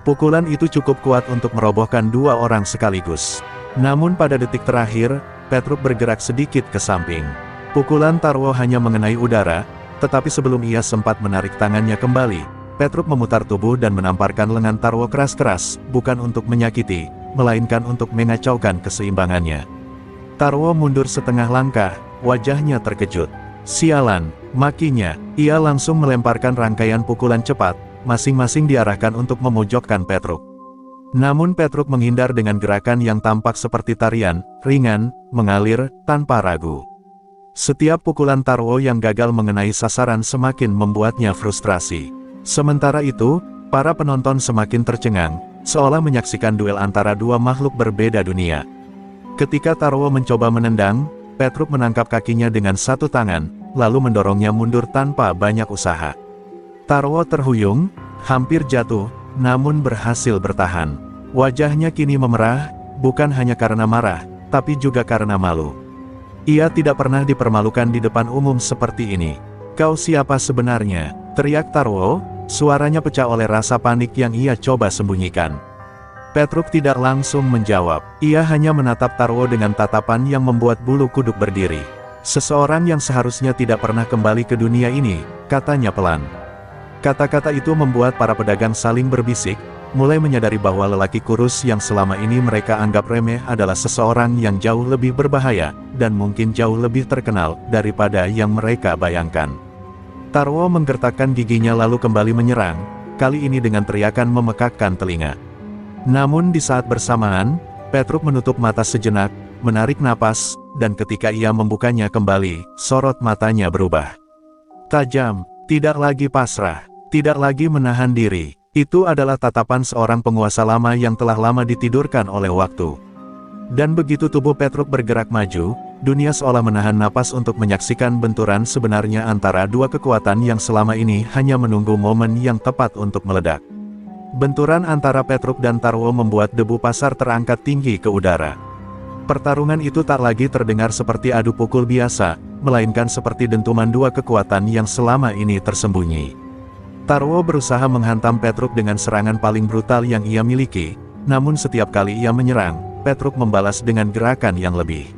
Pukulan itu cukup kuat untuk merobohkan 2 orang sekaligus. Namun pada detik terakhir, Petruk bergerak sedikit ke samping. Pukulan Taro hanya mengenai udara, tetapi sebelum ia sempat menarik tangannya kembali, Petruk memutar tubuh dan menamparkan lengan Taro keras-keras, bukan untuk menyakiti, melainkan untuk mengacaukan keseimbangannya. Taro mundur setengah langkah, wajahnya terkejut. "Sialan," makinya, ia langsung melemparkan rangkaian pukulan cepat, masing-masing diarahkan untuk memojokkan Petruk. Namun Petruk menghindar dengan gerakan yang tampak seperti tarian, ringan, mengalir, tanpa ragu. Setiap pukulan Taro yang gagal mengenai sasaran semakin membuatnya frustrasi. Sementara itu, para penonton semakin tercengang, seolah menyaksikan duel antara 2 makhluk berbeda dunia. Ketika Taro mencoba menendang, Petruk menangkap kakinya dengan satu tangan, lalu mendorongnya mundur tanpa banyak usaha. Taro terhuyung, hampir jatuh, namun berhasil bertahan. Wajahnya kini memerah, bukan hanya karena marah, tapi juga karena malu. Ia tidak pernah dipermalukan di depan umum seperti ini. "Kau siapa sebenarnya?" teriak Tarwo, suaranya pecah oleh rasa panik yang ia coba sembunyikan. Petruk tidak langsung menjawab, ia hanya menatap Tarwo dengan tatapan yang membuat bulu kuduk berdiri. "Seseorang yang seharusnya tidak pernah kembali ke dunia ini," katanya pelan. Kata-kata itu membuat para pedagang saling berbisik, mulai menyadari bahwa lelaki kurus yang selama ini mereka anggap remeh adalah seseorang yang jauh lebih berbahaya, dan mungkin jauh lebih terkenal daripada yang mereka bayangkan. Tarwo menggertakkan giginya lalu kembali menyerang, kali ini dengan teriakan memekakkan telinga. Namun di saat bersamaan, Petruk menutup mata sejenak, menarik napas, dan ketika ia membukanya kembali, sorot matanya berubah. Tajam, tidak lagi pasrah, tidak lagi menahan diri. Itu adalah tatapan seorang penguasa lama yang telah lama ditidurkan oleh waktu. Dan begitu tubuh Petruk bergerak maju, dunia seolah menahan napas untuk menyaksikan benturan sebenarnya antara dua kekuatan yang selama ini hanya menunggu momen yang tepat untuk meledak. Benturan antara Petruk dan Tarwo membuat debu pasar terangkat tinggi ke udara. Pertarungan itu tak lagi terdengar seperti adu pukul biasa, melainkan seperti dentuman dua kekuatan yang selama ini tersembunyi. Tarwo berusaha menghantam Petruk dengan serangan paling brutal yang ia miliki, namun setiap kali ia menyerang, Petruk membalas dengan gerakan yang lebih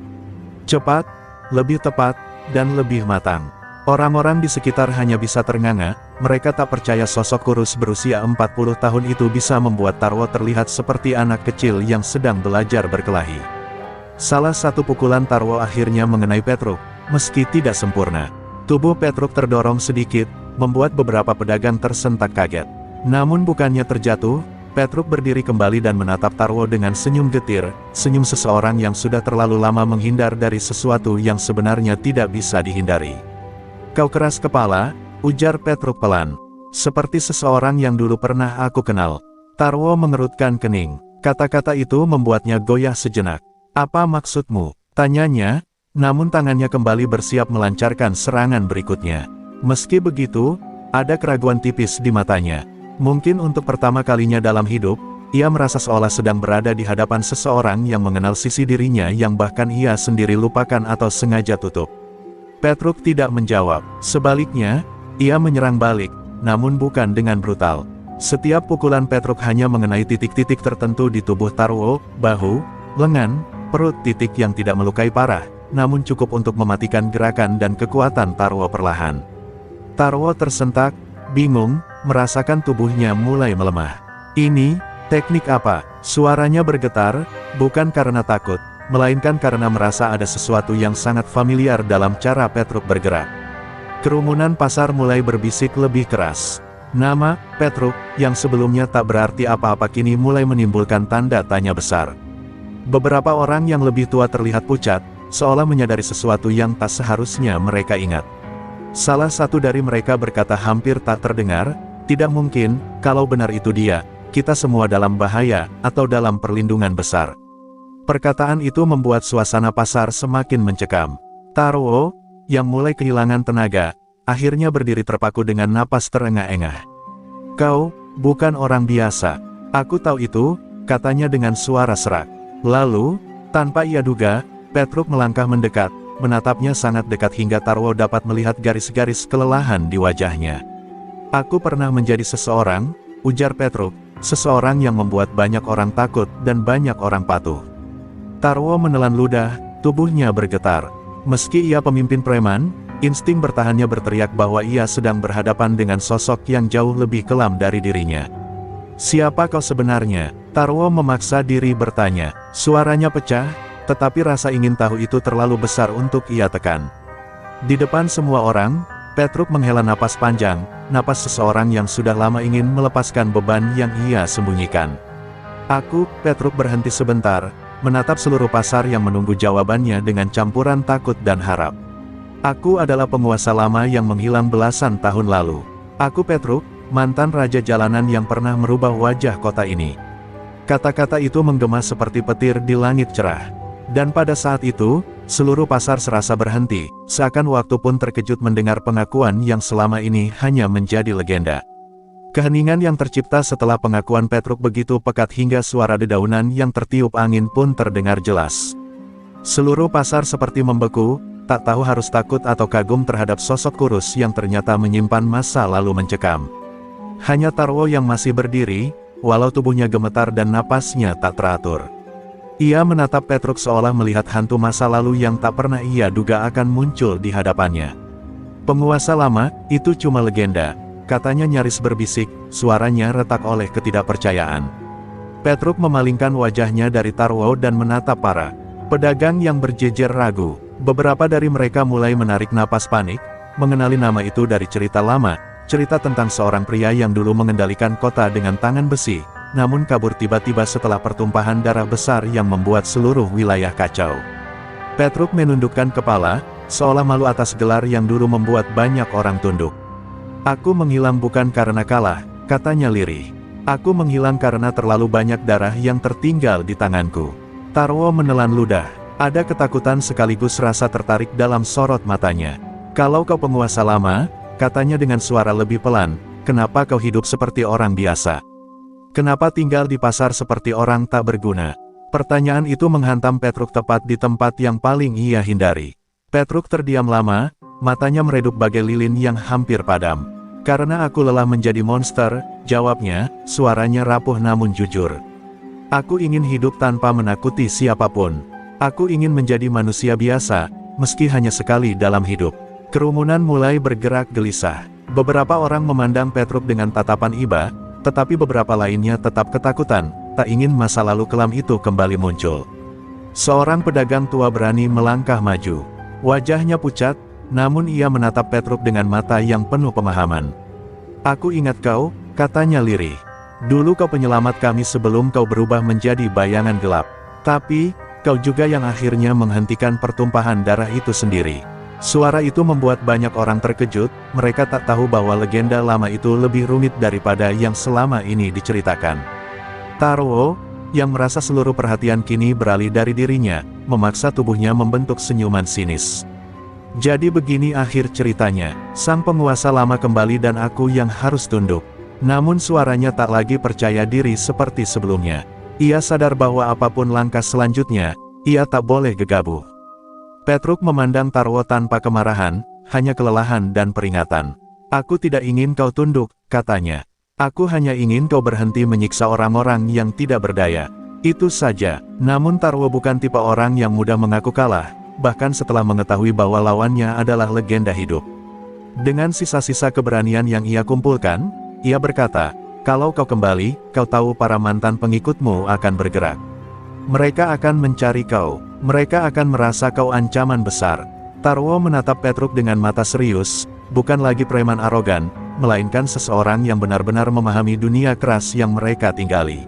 cepat, lebih tepat, dan lebih matang. Orang-orang di sekitar hanya bisa ternganga, mereka tak percaya sosok kurus berusia 40 tahun itu bisa membuat Tarwo terlihat seperti anak kecil yang sedang belajar berkelahi. Salah satu pukulan Tarwo akhirnya mengenai Petruk, meski tidak sempurna. Tubuh Petruk terdorong sedikit, membuat beberapa pedagang tersentak kaget. Namun bukannya terjatuh, Petruk berdiri kembali dan menatap Tarwo dengan senyum getir, senyum seseorang yang sudah terlalu lama menghindar dari sesuatu yang sebenarnya tidak bisa dihindari. "Kau keras kepala," ujar Petruk pelan. "Seperti seseorang yang dulu pernah aku kenal." Tarwo mengerutkan kening. Kata-kata itu membuatnya goyah sejenak. "Apa maksudmu?" tanyanya, namun tangannya kembali bersiap melancarkan serangan berikutnya. Meski begitu, ada keraguan tipis di matanya. Mungkin untuk pertama kalinya dalam hidup, ia merasa seolah sedang berada di hadapan seseorang yang mengenal sisi dirinya yang bahkan ia sendiri lupakan atau sengaja tutup. Petruk tidak menjawab. Sebaliknya, ia menyerang balik, namun bukan dengan brutal. Setiap pukulan Petruk hanya mengenai titik-titik tertentu di tubuh Tarwo, bahu, lengan, perut, titik yang tidak melukai parah, namun cukup untuk mematikan gerakan dan kekuatan Tarwo perlahan. Tarwo tersentak, bingung, merasakan tubuhnya mulai melemah. "Ini, teknik apa?" Suaranya bergetar, bukan karena takut, melainkan karena merasa ada sesuatu yang sangat familiar dalam cara Petruk bergerak. Kerumunan pasar mulai berbisik lebih keras. Nama Petruk, yang sebelumnya tak berarti apa-apa kini mulai menimbulkan tanda tanya besar. Beberapa orang yang lebih tua terlihat pucat, seolah menyadari sesuatu yang tak seharusnya mereka ingat. Salah satu dari mereka berkata hampir tak terdengar, "Tidak mungkin, kalau benar itu dia, kita semua dalam bahaya, atau dalam perlindungan besar." Perkataan itu membuat suasana pasar semakin mencekam. Tarwo, yang mulai kehilangan tenaga, akhirnya berdiri terpaku dengan napas terengah-engah. "Kau, bukan orang biasa. Aku tahu itu," katanya dengan suara serak. Lalu, tanpa ia duga, Petruk melangkah mendekat, menatapnya sangat dekat hingga Tarwo dapat melihat garis-garis kelelahan di wajahnya. "Aku pernah menjadi seseorang," ujar Petruk, "seseorang yang membuat banyak orang takut dan banyak orang patuh." Tarwo menelan ludah, tubuhnya bergetar. Meski ia pemimpin preman, insting bertahannya berteriak bahwa ia sedang berhadapan dengan sosok yang jauh lebih kelam dari dirinya. "Siapa kau sebenarnya?" Tarwo memaksa diri bertanya. Suaranya pecah, tetapi rasa ingin tahu itu terlalu besar untuk ia tekan. Di depan semua orang, Petruk menghela napas panjang, napas seseorang yang sudah lama ingin melepaskan beban yang ia sembunyikan. "Aku," Petruk berhenti sebentar, menatap seluruh pasar yang menunggu jawabannya dengan campuran takut dan harap. "Aku adalah penguasa lama yang menghilang belasan tahun lalu. Aku Petruk, mantan raja jalanan yang pernah merubah wajah kota ini." Kata-kata itu menggema seperti petir di langit cerah. Dan pada saat itu, seluruh pasar serasa berhenti, seakan waktu pun terkejut mendengar pengakuan yang selama ini hanya menjadi legenda. Keheningan yang tercipta setelah pengakuan Petruk begitu pekat hingga suara dedaunan yang tertiup angin pun terdengar jelas. Seluruh pasar seperti membeku, tak tahu harus takut atau kagum terhadap sosok kurus yang ternyata menyimpan masa lalu mencekam. Hanya Tarwo yang masih berdiri, walau tubuhnya gemetar dan napasnya tak teratur. Ia menatap Petruk seolah melihat hantu masa lalu yang tak pernah ia duga akan muncul di hadapannya. Penguasa lama, itu cuma legenda. Katanya nyaris berbisik, suaranya retak oleh ketidakpercayaan. Petruk memalingkan wajahnya dari Tarwo dan menatap para pedagang yang berjejer ragu. Beberapa dari mereka mulai menarik napas panik, mengenali nama itu dari cerita lama, cerita tentang seorang pria yang dulu mengendalikan kota dengan tangan besi, namun kabur tiba-tiba setelah pertumpahan darah besar yang membuat seluruh wilayah kacau. Petruk menundukkan kepala, seolah malu atas gelar yang dulu membuat banyak orang tunduk. Aku menghilang bukan karena kalah, katanya lirih. Aku menghilang karena terlalu banyak darah yang tertinggal di tanganku. Tarwo menelan ludah. Ada ketakutan sekaligus rasa tertarik dalam sorot matanya. Kalau kau penguasa lama, katanya dengan suara lebih pelan, kenapa kau hidup seperti orang biasa? Kenapa tinggal di pasar seperti orang tak berguna? Pertanyaan itu menghantam Petruk tepat di tempat yang paling ia hindari. Petruk terdiam lama, matanya meredup bagai lilin yang hampir padam. Karena aku lelah menjadi monster, jawabnya, suaranya rapuh namun jujur. Aku ingin hidup tanpa menakuti siapapun. Aku ingin menjadi manusia biasa, meski hanya sekali dalam hidup. Kerumunan mulai bergerak gelisah. Beberapa orang memandang Petruk dengan tatapan iba, tetapi beberapa lainnya tetap ketakutan, tak ingin masa lalu kelam itu kembali muncul. Seorang pedagang tua berani melangkah maju. Wajahnya pucat, namun ia menatap Petruk dengan mata yang penuh pemahaman. Aku ingat kau, katanya lirih. Dulu kau penyelamat kami sebelum kau berubah menjadi bayangan gelap. Tapi, kau juga yang akhirnya menghentikan pertumpahan darah itu sendiri. Suara itu membuat banyak orang terkejut, mereka tak tahu bahwa legenda lama itu lebih rumit daripada yang selama ini diceritakan. Tarwo, yang merasa seluruh perhatian kini beralih dari dirinya, memaksa tubuhnya membentuk senyuman sinis. Jadi begini akhir ceritanya, sang penguasa lama kembali dan aku yang harus tunduk. Namun suaranya tak lagi percaya diri seperti sebelumnya. Ia sadar bahwa apapun langkah selanjutnya, ia tak boleh gegabah. Petruk memandang Tarwo tanpa kemarahan, hanya kelelahan dan peringatan. Aku tidak ingin kau tunduk, katanya. Aku hanya ingin kau berhenti menyiksa orang-orang yang tidak berdaya. Itu saja. Namun Tarwo bukan tipe orang yang mudah mengaku kalah. Bahkan setelah mengetahui bahwa lawannya adalah legenda hidup. Dengan sisa-sisa keberanian yang ia kumpulkan, ia berkata, kalau kau kembali, kau tahu para mantan pengikutmu akan bergerak. Mereka akan mencari kau, mereka akan merasa kau ancaman besar. Tarwo menatap Petruk dengan mata serius, bukan lagi preman arogan, melainkan seseorang yang benar-benar memahami dunia keras yang mereka tinggali.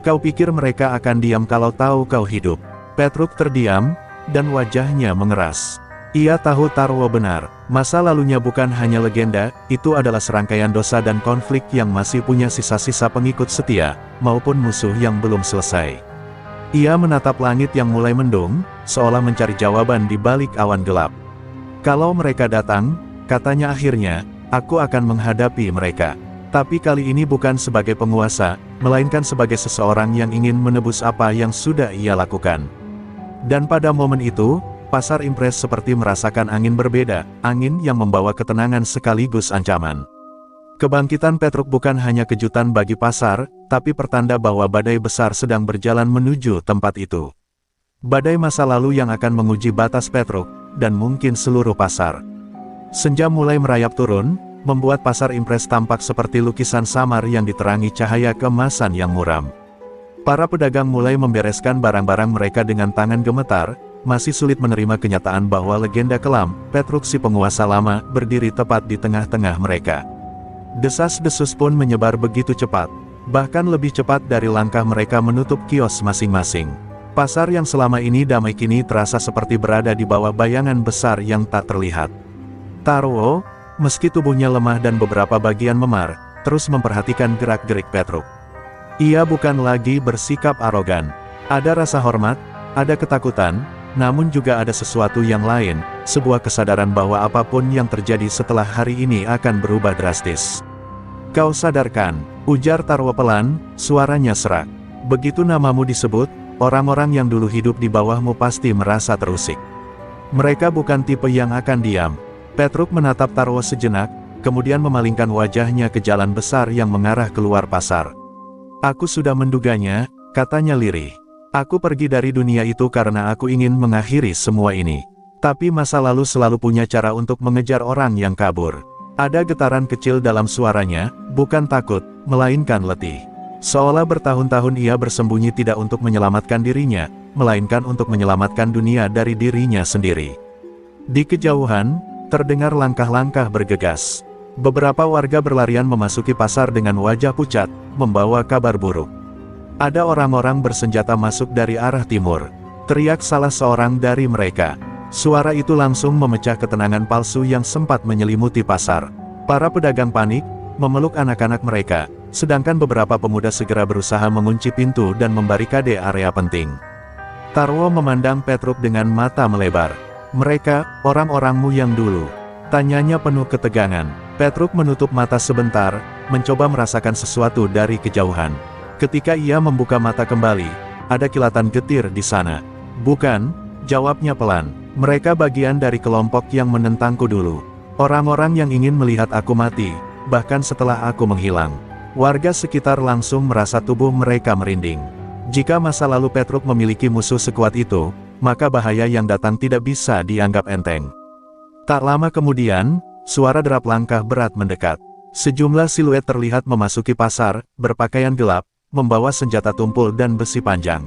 Kau pikir mereka akan diam kalau tahu kau hidup? Petruk terdiam, dan wajahnya mengeras. Ia tahu Tarwo benar, masa lalunya bukan hanya legenda, itu adalah serangkaian dosa dan konflik yang masih punya sisa-sisa pengikut setia, maupun musuh yang belum selesai. Ia menatap langit yang mulai mendung, seolah mencari jawaban di balik awan gelap. Kalau mereka datang, katanya akhirnya, aku akan menghadapi mereka. Tapi kali ini bukan sebagai penguasa, melainkan sebagai seseorang yang ingin menebus apa yang sudah ia lakukan. Dan pada momen itu, pasar Impres seperti merasakan angin berbeda, angin yang membawa ketenangan sekaligus ancaman. Kebangkitan Petruk bukan hanya kejutan bagi pasar, tapi pertanda bahwa badai besar sedang berjalan menuju tempat itu. Badai masa lalu yang akan menguji batas Petruk, dan mungkin seluruh pasar. Senja mulai merayap turun, membuat pasar Impres tampak seperti lukisan samar yang diterangi cahaya keemasan yang muram. Para pedagang mulai membereskan barang-barang mereka dengan tangan gemetar, masih sulit menerima kenyataan bahwa legenda kelam, Petruk si penguasa lama, berdiri tepat di tengah-tengah mereka. Desas-desus pun menyebar begitu cepat, bahkan lebih cepat dari langkah mereka menutup kios masing-masing. Pasar yang selama ini damai kini terasa seperti berada di bawah bayangan besar yang tak terlihat. Tarwo, meski tubuhnya lemah dan beberapa bagian memar, terus memperhatikan gerak-gerik Petruk. Ia bukan lagi bersikap arogan. Ada rasa hormat, ada ketakutan, namun juga ada sesuatu yang lain, sebuah kesadaran bahwa apapun yang terjadi setelah hari ini akan berubah drastis. Kau sadarkan, ujar Tarwo pelan, suaranya serak. Begitu namamu disebut, orang-orang yang dulu hidup di bawahmu pasti merasa terusik. Mereka bukan tipe yang akan diam. Petruk menatap Tarwo sejenak, kemudian memalingkan wajahnya ke jalan besar yang mengarah keluar pasar. Aku sudah menduganya, katanya lirih. Aku pergi dari dunia itu karena aku ingin mengakhiri semua ini. Tapi masa lalu selalu punya cara untuk mengejar orang yang kabur. Ada getaran kecil dalam suaranya, bukan takut, melainkan letih. Seolah bertahun-tahun ia bersembunyi tidak untuk menyelamatkan dirinya, melainkan untuk menyelamatkan dunia dari dirinya sendiri. Di kejauhan, terdengar langkah-langkah bergegas. Beberapa warga berlarian memasuki pasar dengan wajah pucat, membawa kabar buruk. Ada orang-orang bersenjata masuk dari arah timur. Teriak salah seorang dari mereka. Suara itu langsung memecah ketenangan palsu yang sempat menyelimuti pasar. Para pedagang panik, memeluk anak-anak mereka, sedangkan beberapa pemuda segera berusaha mengunci pintu dan membarikade area penting. Tarwo memandang Petruk dengan mata melebar. Mereka, orang-orangmu yang dulu. Tanyanya penuh ketegangan. Petruk menutup mata sebentar, mencoba merasakan sesuatu dari kejauhan. Ketika ia membuka mata kembali, ada kilatan getir di sana. Bukan, jawabnya pelan. Mereka bagian dari kelompok yang menentangku dulu. Orang-orang yang ingin melihat aku mati, bahkan setelah aku menghilang. Warga sekitar langsung merasa tubuh mereka merinding. Jika masa lalu Petruk memiliki musuh sekuat itu, maka bahaya yang datang tidak bisa dianggap enteng. Tak lama kemudian, suara derap langkah berat mendekat. Sejumlah siluet terlihat memasuki pasar, berpakaian gelap, membawa senjata tumpul dan besi panjang.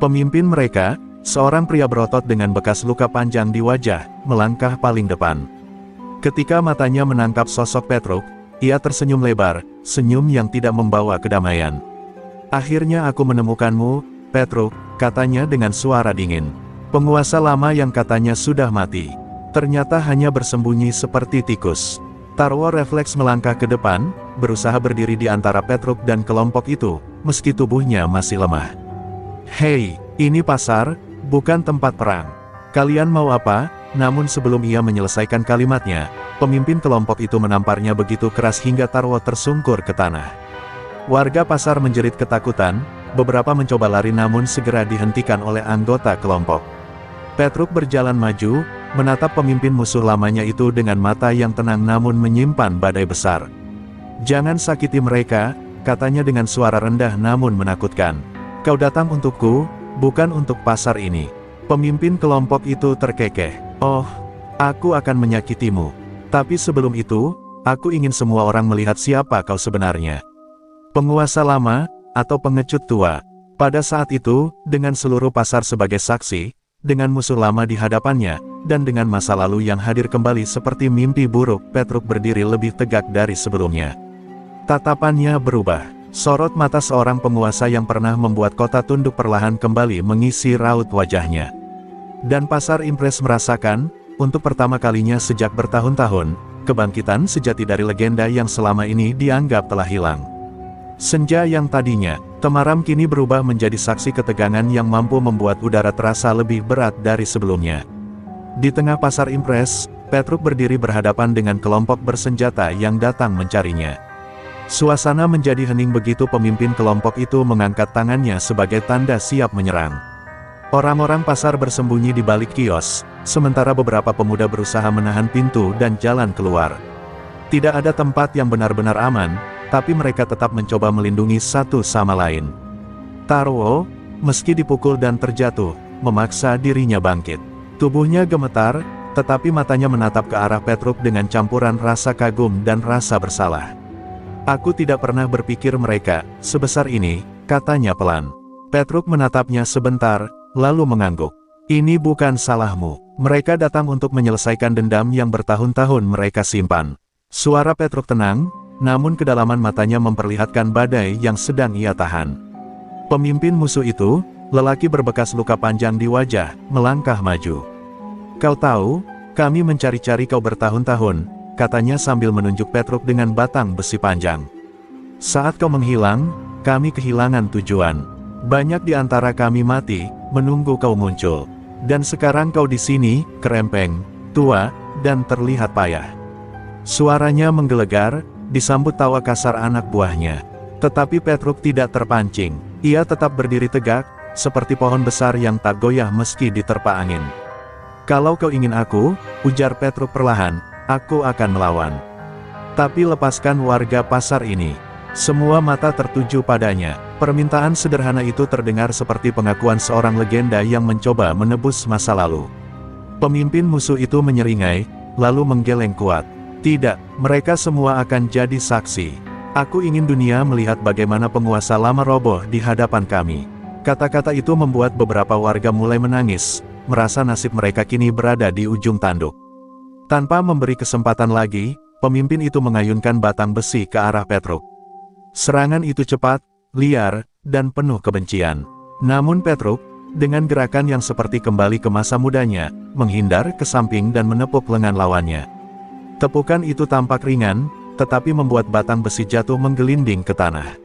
Pemimpin mereka, seorang pria berotot dengan bekas luka panjang di wajah, melangkah paling depan. Ketika matanya menangkap sosok Petruk, ia tersenyum lebar, senyum yang tidak membawa kedamaian. Akhirnya aku menemukanmu, Petruk, katanya dengan suara dingin. Penguasa lama yang katanya sudah mati, ternyata hanya bersembunyi seperti tikus. Tarwo refleks melangkah ke depan, berusaha berdiri di antara Petruk dan kelompok itu, meski tubuhnya masih lemah. Hei, ini pasar, bukan tempat perang. Kalian mau apa? Namun sebelum ia menyelesaikan kalimatnya, pemimpin kelompok itu menamparnya begitu keras hingga Tarwo tersungkur ke tanah. Warga pasar menjerit ketakutan, beberapa mencoba lari namun segera dihentikan oleh anggota kelompok. Petruk berjalan maju, menatap pemimpin musuh lamanya itu dengan mata yang tenang namun menyimpan badai besar. Jangan sakiti mereka, katanya dengan suara rendah namun menakutkan. Kau datang untukku, bukan untuk pasar ini. Pemimpin kelompok itu terkekeh. Oh, aku akan menyakitimu. Tapi sebelum itu, aku ingin semua orang melihat siapa kau sebenarnya. Penguasa lama, atau pengecut tua. Pada saat itu, dengan seluruh pasar sebagai saksi, dengan musuh lama di hadapannya, dan dengan masa lalu yang hadir kembali seperti mimpi buruk, Petruk berdiri lebih tegak dari sebelumnya. Tatapannya berubah. Sorot mata seorang penguasa yang pernah membuat kota tunduk perlahan kembali mengisi raut wajahnya. Dan pasar Impres merasakan, untuk pertama kalinya sejak bertahun-tahun, kebangkitan sejati dari legenda yang selama ini dianggap telah hilang. Senja yang tadinya temaram kini berubah menjadi saksi ketegangan yang mampu membuat udara terasa lebih berat dari sebelumnya. Di tengah pasar Impres, Petruk berdiri berhadapan dengan kelompok bersenjata yang datang mencarinya. Suasana menjadi hening begitu pemimpin kelompok itu mengangkat tangannya sebagai tanda siap menyerang. Orang-orang pasar bersembunyi di balik kios, sementara beberapa pemuda berusaha menahan pintu dan jalan keluar. Tidak ada tempat yang benar-benar aman, tapi mereka tetap mencoba melindungi satu sama lain. Tarwo, meski dipukul dan terjatuh, memaksa dirinya bangkit. Tubuhnya gemetar, tetapi matanya menatap ke arah Petruk dengan campuran rasa kagum dan rasa bersalah. Aku tidak pernah berpikir mereka sebesar ini, katanya pelan. Petruk menatapnya sebentar, lalu mengangguk. Ini bukan salahmu. Mereka datang untuk menyelesaikan dendam yang bertahun-tahun mereka simpan. Suara Petruk tenang, namun kedalaman matanya memperlihatkan badai yang sedang ia tahan. Pemimpin musuh itu, lelaki berbekas luka panjang di wajah, melangkah maju. Kau tahu, kami mencari-cari kau bertahun-tahun, katanya sambil menunjuk Petruk dengan batang besi panjang. Saat kau menghilang, kami kehilangan tujuan. Banyak di antara kami mati, menunggu kau muncul. Dan sekarang kau di sini, kerempeng, tua, dan terlihat payah. Suaranya menggelegar, disambut tawa kasar anak buahnya. Tetapi Petruk tidak terpancing. Ia tetap berdiri tegak, seperti pohon besar yang tak goyah meski diterpa angin. "Kalau kau ingin aku," ujar Petruk perlahan, "aku akan melawan. Tapi lepaskan warga pasar ini." Semua mata tertuju padanya. Permintaan sederhana itu terdengar seperti pengakuan seorang legenda yang mencoba menebus masa lalu. Pemimpin musuh itu menyeringai, lalu menggeleng kuat. "Tidak, mereka semua akan jadi saksi. Aku ingin dunia melihat bagaimana penguasa lama roboh di hadapan kami." Kata-kata itu membuat beberapa warga mulai menangis, merasa nasib mereka kini berada di ujung tanduk. Tanpa memberi kesempatan lagi, pemimpin itu mengayunkan batang besi ke arah Petruk. Serangan itu cepat, liar, dan penuh kebencian. Namun Petruk, dengan gerakan yang seperti kembali ke masa mudanya, menghindar ke samping dan menepuk lengan lawannya. Tepukan itu tampak ringan, tetapi membuat batang besi jatuh menggelinding ke tanah.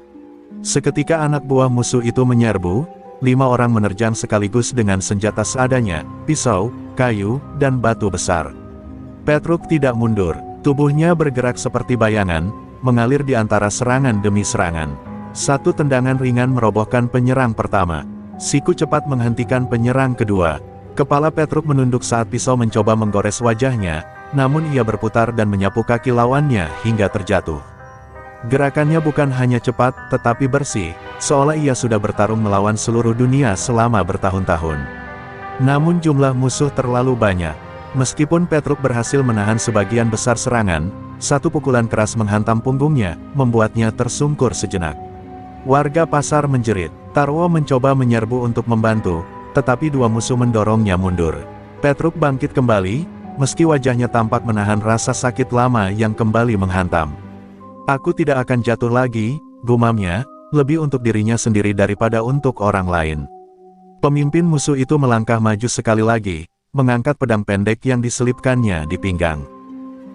Seketika anak buah musuh itu menyerbu, 5 orang menerjang sekaligus dengan senjata seadanya, pisau, kayu, dan batu besar. Petruk tidak mundur, tubuhnya bergerak seperti bayangan, mengalir di antara serangan demi serangan. Satu tendangan ringan merobohkan penyerang pertama. Siku cepat menghentikan penyerang kedua. Kepala Petruk menunduk saat pisau mencoba menggores wajahnya, namun ia berputar dan menyapu kaki lawannya hingga terjatuh. Gerakannya bukan hanya cepat, tetapi bersih, seolah ia sudah bertarung melawan seluruh dunia selama bertahun-tahun. Namun jumlah musuh terlalu banyak. Meskipun Petruk berhasil menahan sebagian besar serangan, satu pukulan keras menghantam punggungnya, membuatnya tersungkur sejenak. Warga pasar menjerit. Tarwo mencoba menyerbu untuk membantu, tetapi 2 musuh mendorongnya mundur. Petruk bangkit kembali, meski wajahnya tampak menahan rasa sakit lama yang kembali menghantam. "Aku tidak akan jatuh lagi," gumamnya, "lebih untuk dirinya sendiri daripada untuk orang lain." Pemimpin musuh itu melangkah maju sekali lagi, mengangkat pedang pendek yang diselipkannya di pinggang.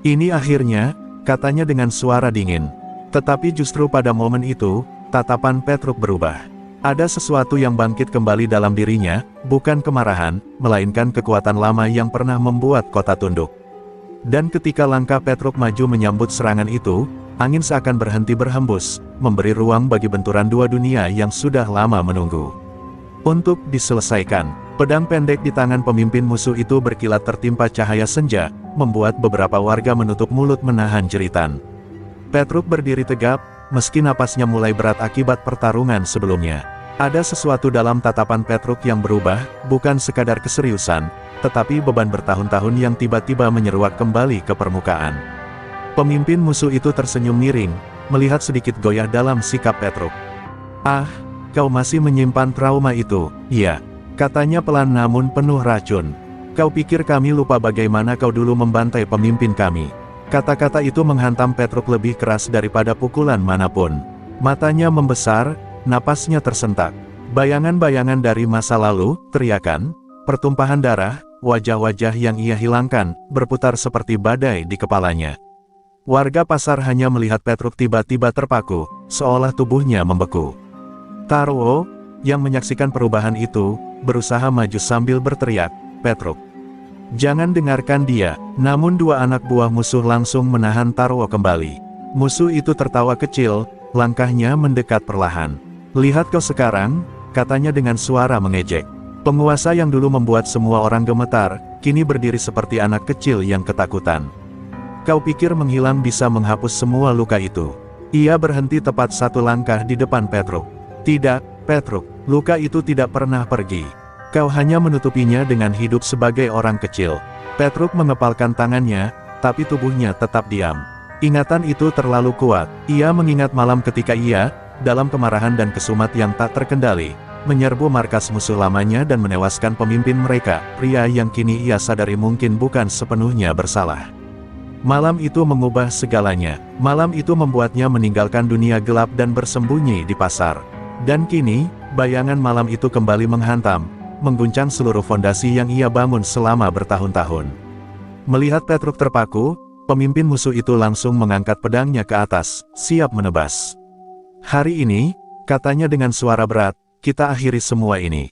"Ini akhirnya," katanya dengan suara dingin. Tetapi justru pada momen itu, tatapan Petruk berubah. Ada sesuatu yang bangkit kembali dalam dirinya, bukan kemarahan, melainkan kekuatan lama yang pernah membuat kota tunduk. Dan ketika langkah Petruk maju menyambut serangan itu, angin seakan berhenti berhembus, memberi ruang bagi benturan 2 dunia yang sudah lama menunggu untuk diselesaikan. Pedang pendek di tangan pemimpin musuh itu berkilat tertimpa cahaya senja, membuat beberapa warga menutup mulut menahan jeritan. Petruk berdiri tegap, meski napasnya mulai berat akibat pertarungan sebelumnya. Ada sesuatu dalam tatapan Petruk yang berubah, bukan sekadar keseriusan, tetapi beban bertahun-tahun yang tiba-tiba menyeruak kembali ke permukaan. Pemimpin musuh itu tersenyum miring, melihat sedikit goyah dalam sikap Petruk. "Ah, kau masih menyimpan trauma itu." "Iya," katanya pelan namun penuh racun. "Kau pikir kami lupa bagaimana kau dulu membantai pemimpin kami?" Kata-kata itu menghantam Petruk lebih keras daripada pukulan manapun. Matanya membesar, napasnya tersentak. Bayangan-bayangan dari masa lalu, teriakan, pertumpahan darah, wajah-wajah yang ia hilangkan, berputar seperti badai di kepalanya. Warga pasar hanya melihat Petruk tiba-tiba terpaku, seolah tubuhnya membeku. Tarwo, yang menyaksikan perubahan itu, berusaha maju sambil berteriak, "Petruk, jangan dengarkan dia." Namun 2 anak buah musuh langsung menahan Tarwo kembali. Musuh itu tertawa kecil, langkahnya mendekat perlahan. "Lihat kau sekarang," katanya dengan suara mengejek. Penguasa yang dulu membuat semua orang gemetar, kini berdiri seperti anak kecil yang ketakutan. "Kau pikir menghilang bisa menghapus semua luka itu?" Ia berhenti tepat 1 langkah di depan Petruk. "Tidak, Petruk, luka itu tidak pernah pergi. Kau hanya menutupinya dengan hidup sebagai orang kecil." Petruk mengepalkan tangannya, tapi tubuhnya tetap diam. Ingatan itu terlalu kuat. Ia mengingat malam ketika ia, dalam kemarahan dan kesumat yang tak terkendali, menyerbu markas musuh lamanya dan menewaskan pemimpin mereka, pria yang kini ia sadari mungkin bukan sepenuhnya bersalah. Malam itu mengubah segalanya. Malam itu membuatnya meninggalkan dunia gelap dan bersembunyi di pasar. Dan kini, bayangan malam itu kembali menghantam, mengguncang seluruh fondasi yang ia bangun selama bertahun-tahun. Melihat Petruk terpaku, pemimpin musuh itu langsung mengangkat pedangnya ke atas, siap menebas. "Hari ini," katanya dengan suara berat, "kita akhiri semua ini.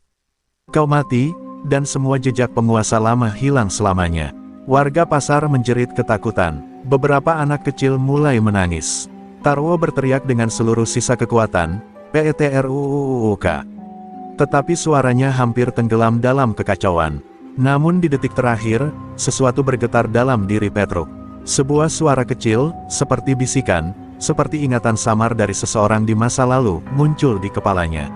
Kau mati, dan semua jejak penguasa lama hilang selamanya." Warga pasar menjerit ketakutan. Beberapa anak kecil mulai menangis. Tarwo berteriak dengan seluruh sisa kekuatan, "Petruk!" Tetapi suaranya hampir tenggelam dalam kekacauan. Namun di detik terakhir, sesuatu bergetar dalam diri Petruk. Sebuah suara kecil, seperti bisikan, seperti ingatan samar dari seseorang di masa lalu, muncul di kepalanya.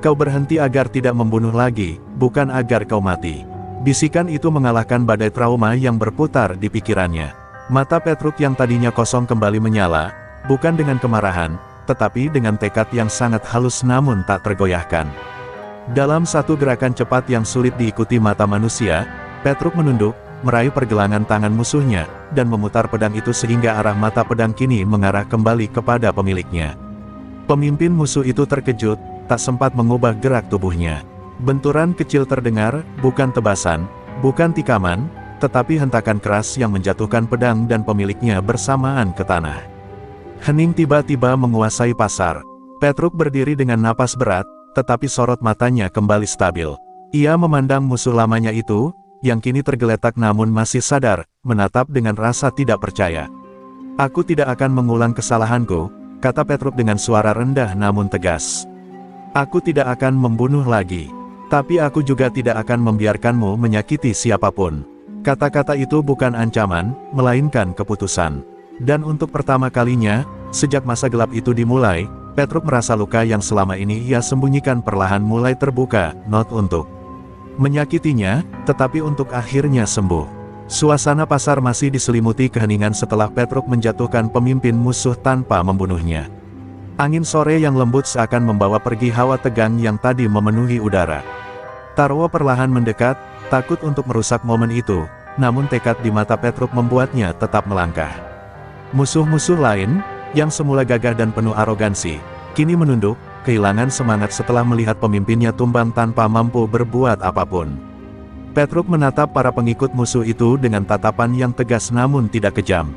"Kau berhenti agar tidak membunuh lagi, bukan agar kau mati." Bisikan itu mengalahkan badai trauma yang berputar di pikirannya. Mata Petruk yang tadinya kosong kembali menyala, bukan dengan kemarahan, tetapi dengan tekad yang sangat halus namun tak tergoyahkan. Dalam satu gerakan cepat yang sulit diikuti mata manusia, Petruk menunduk, meraih pergelangan tangan musuhnya, dan memutar pedang itu sehingga arah mata pedang kini mengarah kembali kepada pemiliknya. Pemimpin musuh itu terkejut, tak sempat mengubah gerak tubuhnya. Benturan kecil terdengar, bukan tebasan, bukan tikaman, tetapi hentakan keras yang menjatuhkan pedang dan pemiliknya bersamaan ke tanah. Hening tiba-tiba menguasai pasar. Petruk berdiri dengan napas berat, tetapi sorot matanya kembali stabil. Ia memandang musuh lamanya itu, yang kini tergeletak namun masih sadar, menatap dengan rasa tidak percaya. "Aku tidak akan mengulang kesalahanku," kata Petruk dengan suara rendah namun tegas. "Aku tidak akan membunuh lagi. Tapi aku juga tidak akan membiarkanmu menyakiti siapapun." Kata-kata itu bukan ancaman, melainkan keputusan. Dan untuk pertama kalinya, sejak masa gelap itu dimulai, Petruk merasa luka yang selama ini ia sembunyikan perlahan mulai terbuka, not untuk menyakitinya, tetapi untuk akhirnya sembuh. Suasana pasar masih diselimuti keheningan setelah Petruk menjatuhkan pemimpin musuh tanpa membunuhnya. Angin sore yang lembut seakan membawa pergi hawa tegang yang tadi memenuhi udara. Tarwo perlahan mendekat, takut untuk merusak momen itu, namun tekad di mata Petruk membuatnya tetap melangkah. Musuh-musuh lain, yang semula gagah dan penuh arogansi, kini menunduk, kehilangan semangat setelah melihat pemimpinnya tumbang tanpa mampu berbuat apapun. Petruk menatap para pengikut musuh itu dengan tatapan yang tegas namun tidak kejam.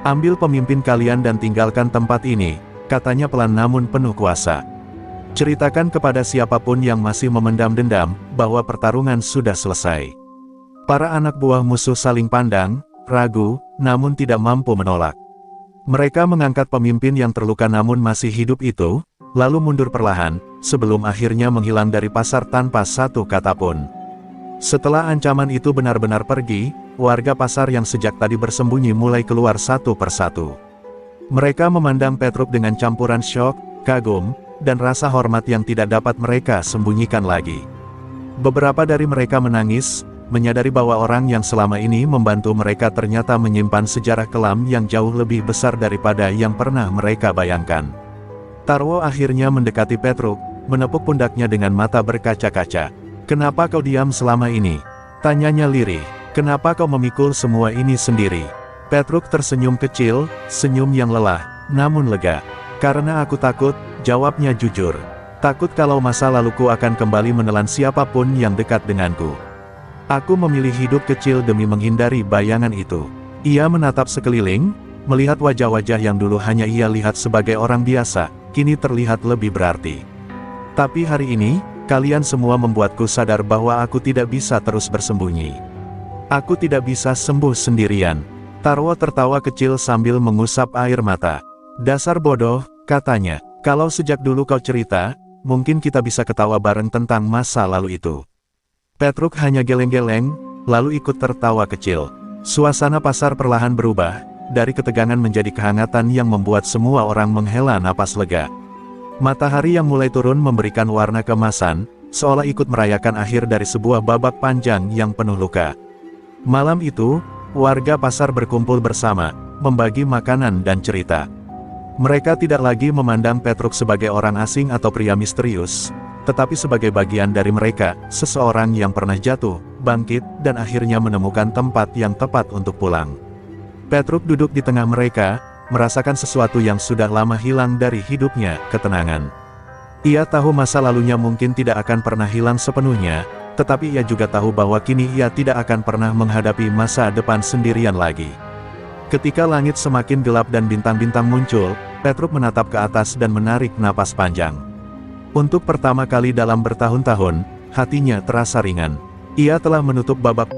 "Ambil pemimpin kalian dan tinggalkan tempat ini," katanya pelan namun penuh kuasa. "Ceritakan kepada siapapun yang masih memendam dendam, bahwa pertarungan sudah selesai." Para anak buah musuh saling pandang, ragu, namun tidak mampu menolak. Mereka mengangkat pemimpin yang terluka namun masih hidup itu, lalu mundur perlahan, sebelum akhirnya menghilang dari pasar tanpa satu kata pun. Setelah ancaman itu benar-benar pergi, warga pasar yang sejak tadi bersembunyi mulai keluar satu persatu. Mereka memandang Petruk dengan campuran syok, kagum, dan rasa hormat yang tidak dapat mereka sembunyikan lagi. Beberapa dari mereka menangis, menyadari bahwa orang yang selama ini membantu mereka ternyata menyimpan sejarah kelam yang jauh lebih besar daripada yang pernah mereka bayangkan. Tarwo akhirnya mendekati Petruk, menepuk pundaknya dengan mata berkaca-kaca. "Kenapa kau diam selama ini?" tanyanya lirih. "Kenapa kau memikul semua ini sendiri?" Petruk tersenyum kecil, senyum yang lelah, namun lega. "Karena aku takut," jawabnya jujur. "Takut kalau masa laluku akan kembali menelan siapapun yang dekat denganku. Aku memilih hidup kecil demi menghindari bayangan itu." Ia menatap sekeliling, melihat wajah-wajah yang dulu hanya ia lihat sebagai orang biasa, kini terlihat lebih berarti. "Tapi hari ini, kalian semua membuatku sadar bahwa aku tidak bisa terus bersembunyi. Aku tidak bisa sembuh sendirian." Tarwo tertawa kecil sambil mengusap air mata. "Dasar bodoh," katanya. "Kalau sejak dulu kau cerita, mungkin kita bisa ketawa bareng tentang masa lalu itu." Petruk hanya geleng-geleng, lalu ikut tertawa kecil. Suasana pasar perlahan berubah, dari ketegangan menjadi kehangatan yang membuat semua orang menghela napas lega. Matahari yang mulai turun memberikan warna keemasan, seolah ikut merayakan akhir dari sebuah babak panjang yang penuh luka. Malam itu, warga pasar berkumpul bersama, membagi makanan dan cerita. Mereka tidak lagi memandang Petruk sebagai orang asing atau pria misterius, tetapi sebagai bagian dari mereka, seseorang yang pernah jatuh, bangkit, dan akhirnya menemukan tempat yang tepat untuk pulang. Petruk duduk di tengah mereka, merasakan sesuatu yang sudah lama hilang dari hidupnya, ketenangan. Ia tahu masa lalunya mungkin tidak akan pernah hilang sepenuhnya, tetapi ia juga tahu bahwa kini ia tidak akan pernah menghadapi masa depan sendirian lagi. Ketika langit semakin gelap dan bintang-bintang muncul, Petruk menatap ke atas dan menarik napas panjang. Untuk pertama kali dalam bertahun-tahun, hatinya terasa ringan. Ia telah menutup babak